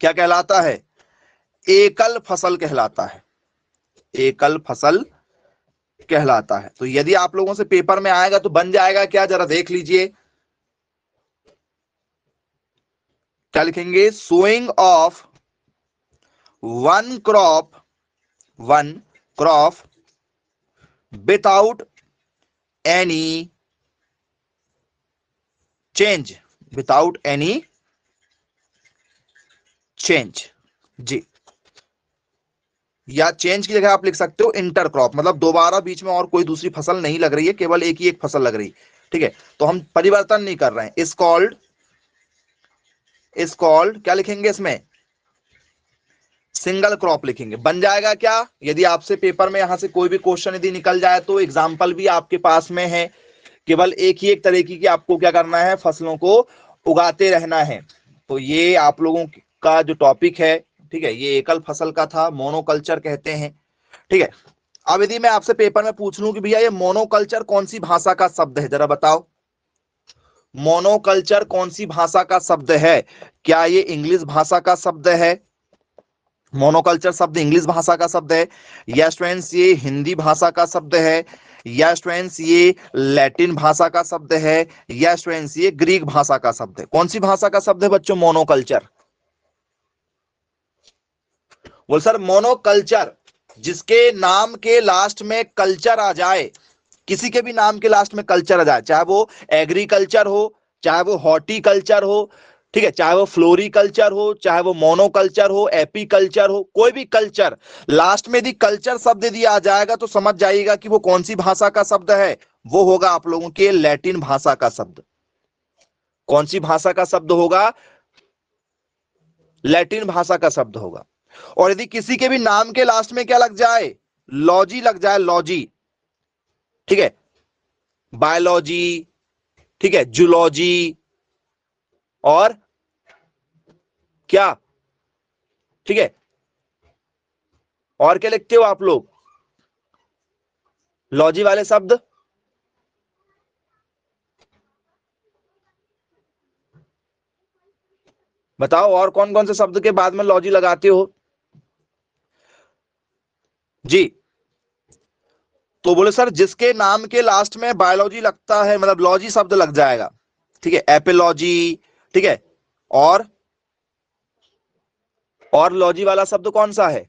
क्या कहलाता है? एकल फसल कहलाता है, एकल फसल कहलाता है। तो यदि आप लोगों से पेपर में आएगा तो बन जाएगा क्या, जरा देख लीजिए क्या लिखेंगे? Sowing of one crop without any change, without any change. जी, या चेंज की जगह आप लिख सकते हो इंटर क्रॉप, मतलब दोबारा बीच में और कोई दूसरी फसल नहीं लग रही है, केवल एक ही एक फसल लग रही। ठीक है, तो हम परिवर्तन नहीं कर रहे हैं। इज कॉल्ड क्या लिखेंगे इसमें? सिंगल क्रॉप लिखेंगे। बन जाएगा क्या? यदि आपसे पेपर में यहां से कोई भी क्वेश्चन यदि निकल जाए तो एग्जाम्पल भी आपके पास में है, केवल एक ही एक तरीके की आपको क्या करना है, फसलों को उगाते रहना है। तो ये आप लोगों का जो टॉपिक है, ठीक है, ये एकल फसल का था, मोनोकल्चर कहते हैं। ठीक है। अब यदि मैं आपसे पेपर में पूछ लूं कि भैया ये मोनोकल्चर कौन सी भाषा का शब्द है, जरा बताओ। मोनोकल्चर कौन सी भाषा का शब्द है? क्या ये इंग्लिश भाषा का शब्द है? मोनोकल्चर शब्द इंग्लिश भाषा का शब्द है? या स्टूडेंट्स ये हिंदी भाषा का शब्द है? या स्टूडेंट्स ये लैटिन भाषा का शब्द है? या स्टूडेंट्स ये ग्रीक भाषा का शब्द है? कौन सी भाषा का शब्द है बच्चों मोनोकल्चर? बोल सर मोनोकल्चर जिसके नाम के लास्ट में कल्चर आ जाए, किसी के भी नाम के लास्ट में कल्चर आ जाए, चाहे वो एग्रीकल्चर हो, चाहे वो हॉर्टिकल्चर हो, ठीक है, चाहे वो फ्लोरिकल्चर हो, चाहे वो मोनोकल्चर हो, एपीकल्चर हो, कोई भी कल्चर लास्ट में यदि कल्चर शब्द यदि आ जाएगा तो समझ जाइएगा कि वो कौन सी भाषा का शब्द है। वो होगा आप लोगों के लैटिन भाषा का शब्द। कौन सी भाषा का शब्द होगा? लैटिन भाषा का शब्द होगा। और यदि किसी के भी नाम के लास्ट में क्या लग जाए? लॉजी लग जाए, लॉजी, ठीक है, बायोलॉजी, ठीक है, जूलॉजी और क्या, ठीक है, और क्या लिखते हो आप लोग लॉजी वाले शब्द? बताओ और कौन कौन से शब्द के बाद में लॉजी लगाते हो जी? तो बोले सर जिसके नाम के लास्ट में बायोलॉजी लगता है, मतलब लॉजी शब्द लग जाएगा, ठीक है, एपिलॉजी, ठीक है, और लॉजी वाला शब्द कौन सा है?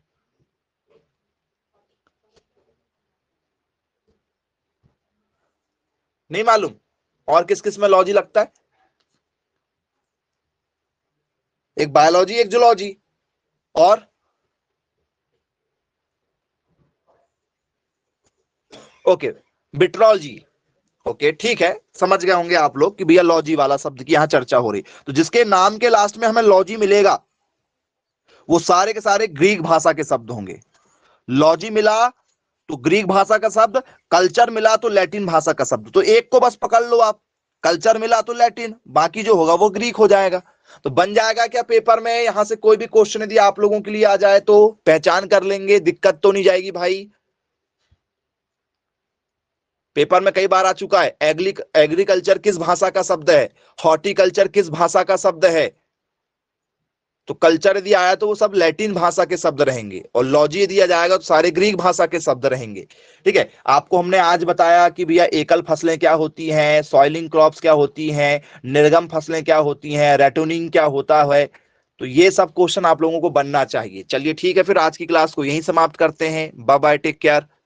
नहीं मालूम? और किस किस में लॉजी लगता है? एक बायोलॉजी, एक जूलॉजी, और ओके बिट्रोलॉजी। ओके ठीक है, समझ गए होंगे आप लोग कि भैया लॉजी वाला शब्द की यहां चर्चा हो रही। तो जिसके नाम के लास्ट में हमें लॉजी मिलेगा वो सारे के सारे ग्रीक भाषा के शब्द होंगे। लॉजी मिला तो ग्रीक भाषा का शब्द, कल्चर मिला तो लैटिन भाषा का शब्द। तो एक को बस पकड़ लो आप, कल्चर मिला तो लैटिन, बाकी जो होगा वो ग्रीक हो जाएगा। तो बन जाएगा क्या पेपर में? यहां से कोई भी क्वेश्चन यदि आप लोगों के लिए आ जाए तो पहचान कर लेंगे, दिक्कत तो नहीं जाएगी भाई। पेपर में कई बार आ चुका है, एग्रीकल्चर किस भाषा का शब्द है, हॉर्टिकल्चर किस भाषा का शब्द है। तो कल्चर यदि आया तो वो सब लैटिन भाषा के शब्द रहेंगे, और लॉजी यदि आ जाएगा तो सारे ग्रीक भाषा के शब्द रहेंगे। ठीक है, आपको हमने आज बताया कि भैया एकल फसलें क्या होती हैं, सॉइलिंग क्रॉप्स क्या होती हैं, निर्गम फसलें क्या होती हैं, रेटोनिंग क्या होता है। तो ये सब क्वेश्चन आप लोगों को बनना चाहिए। चलिए ठीक है, फिर आज की क्लास को यहीं समाप्त करते हैं। Bye bye, take care.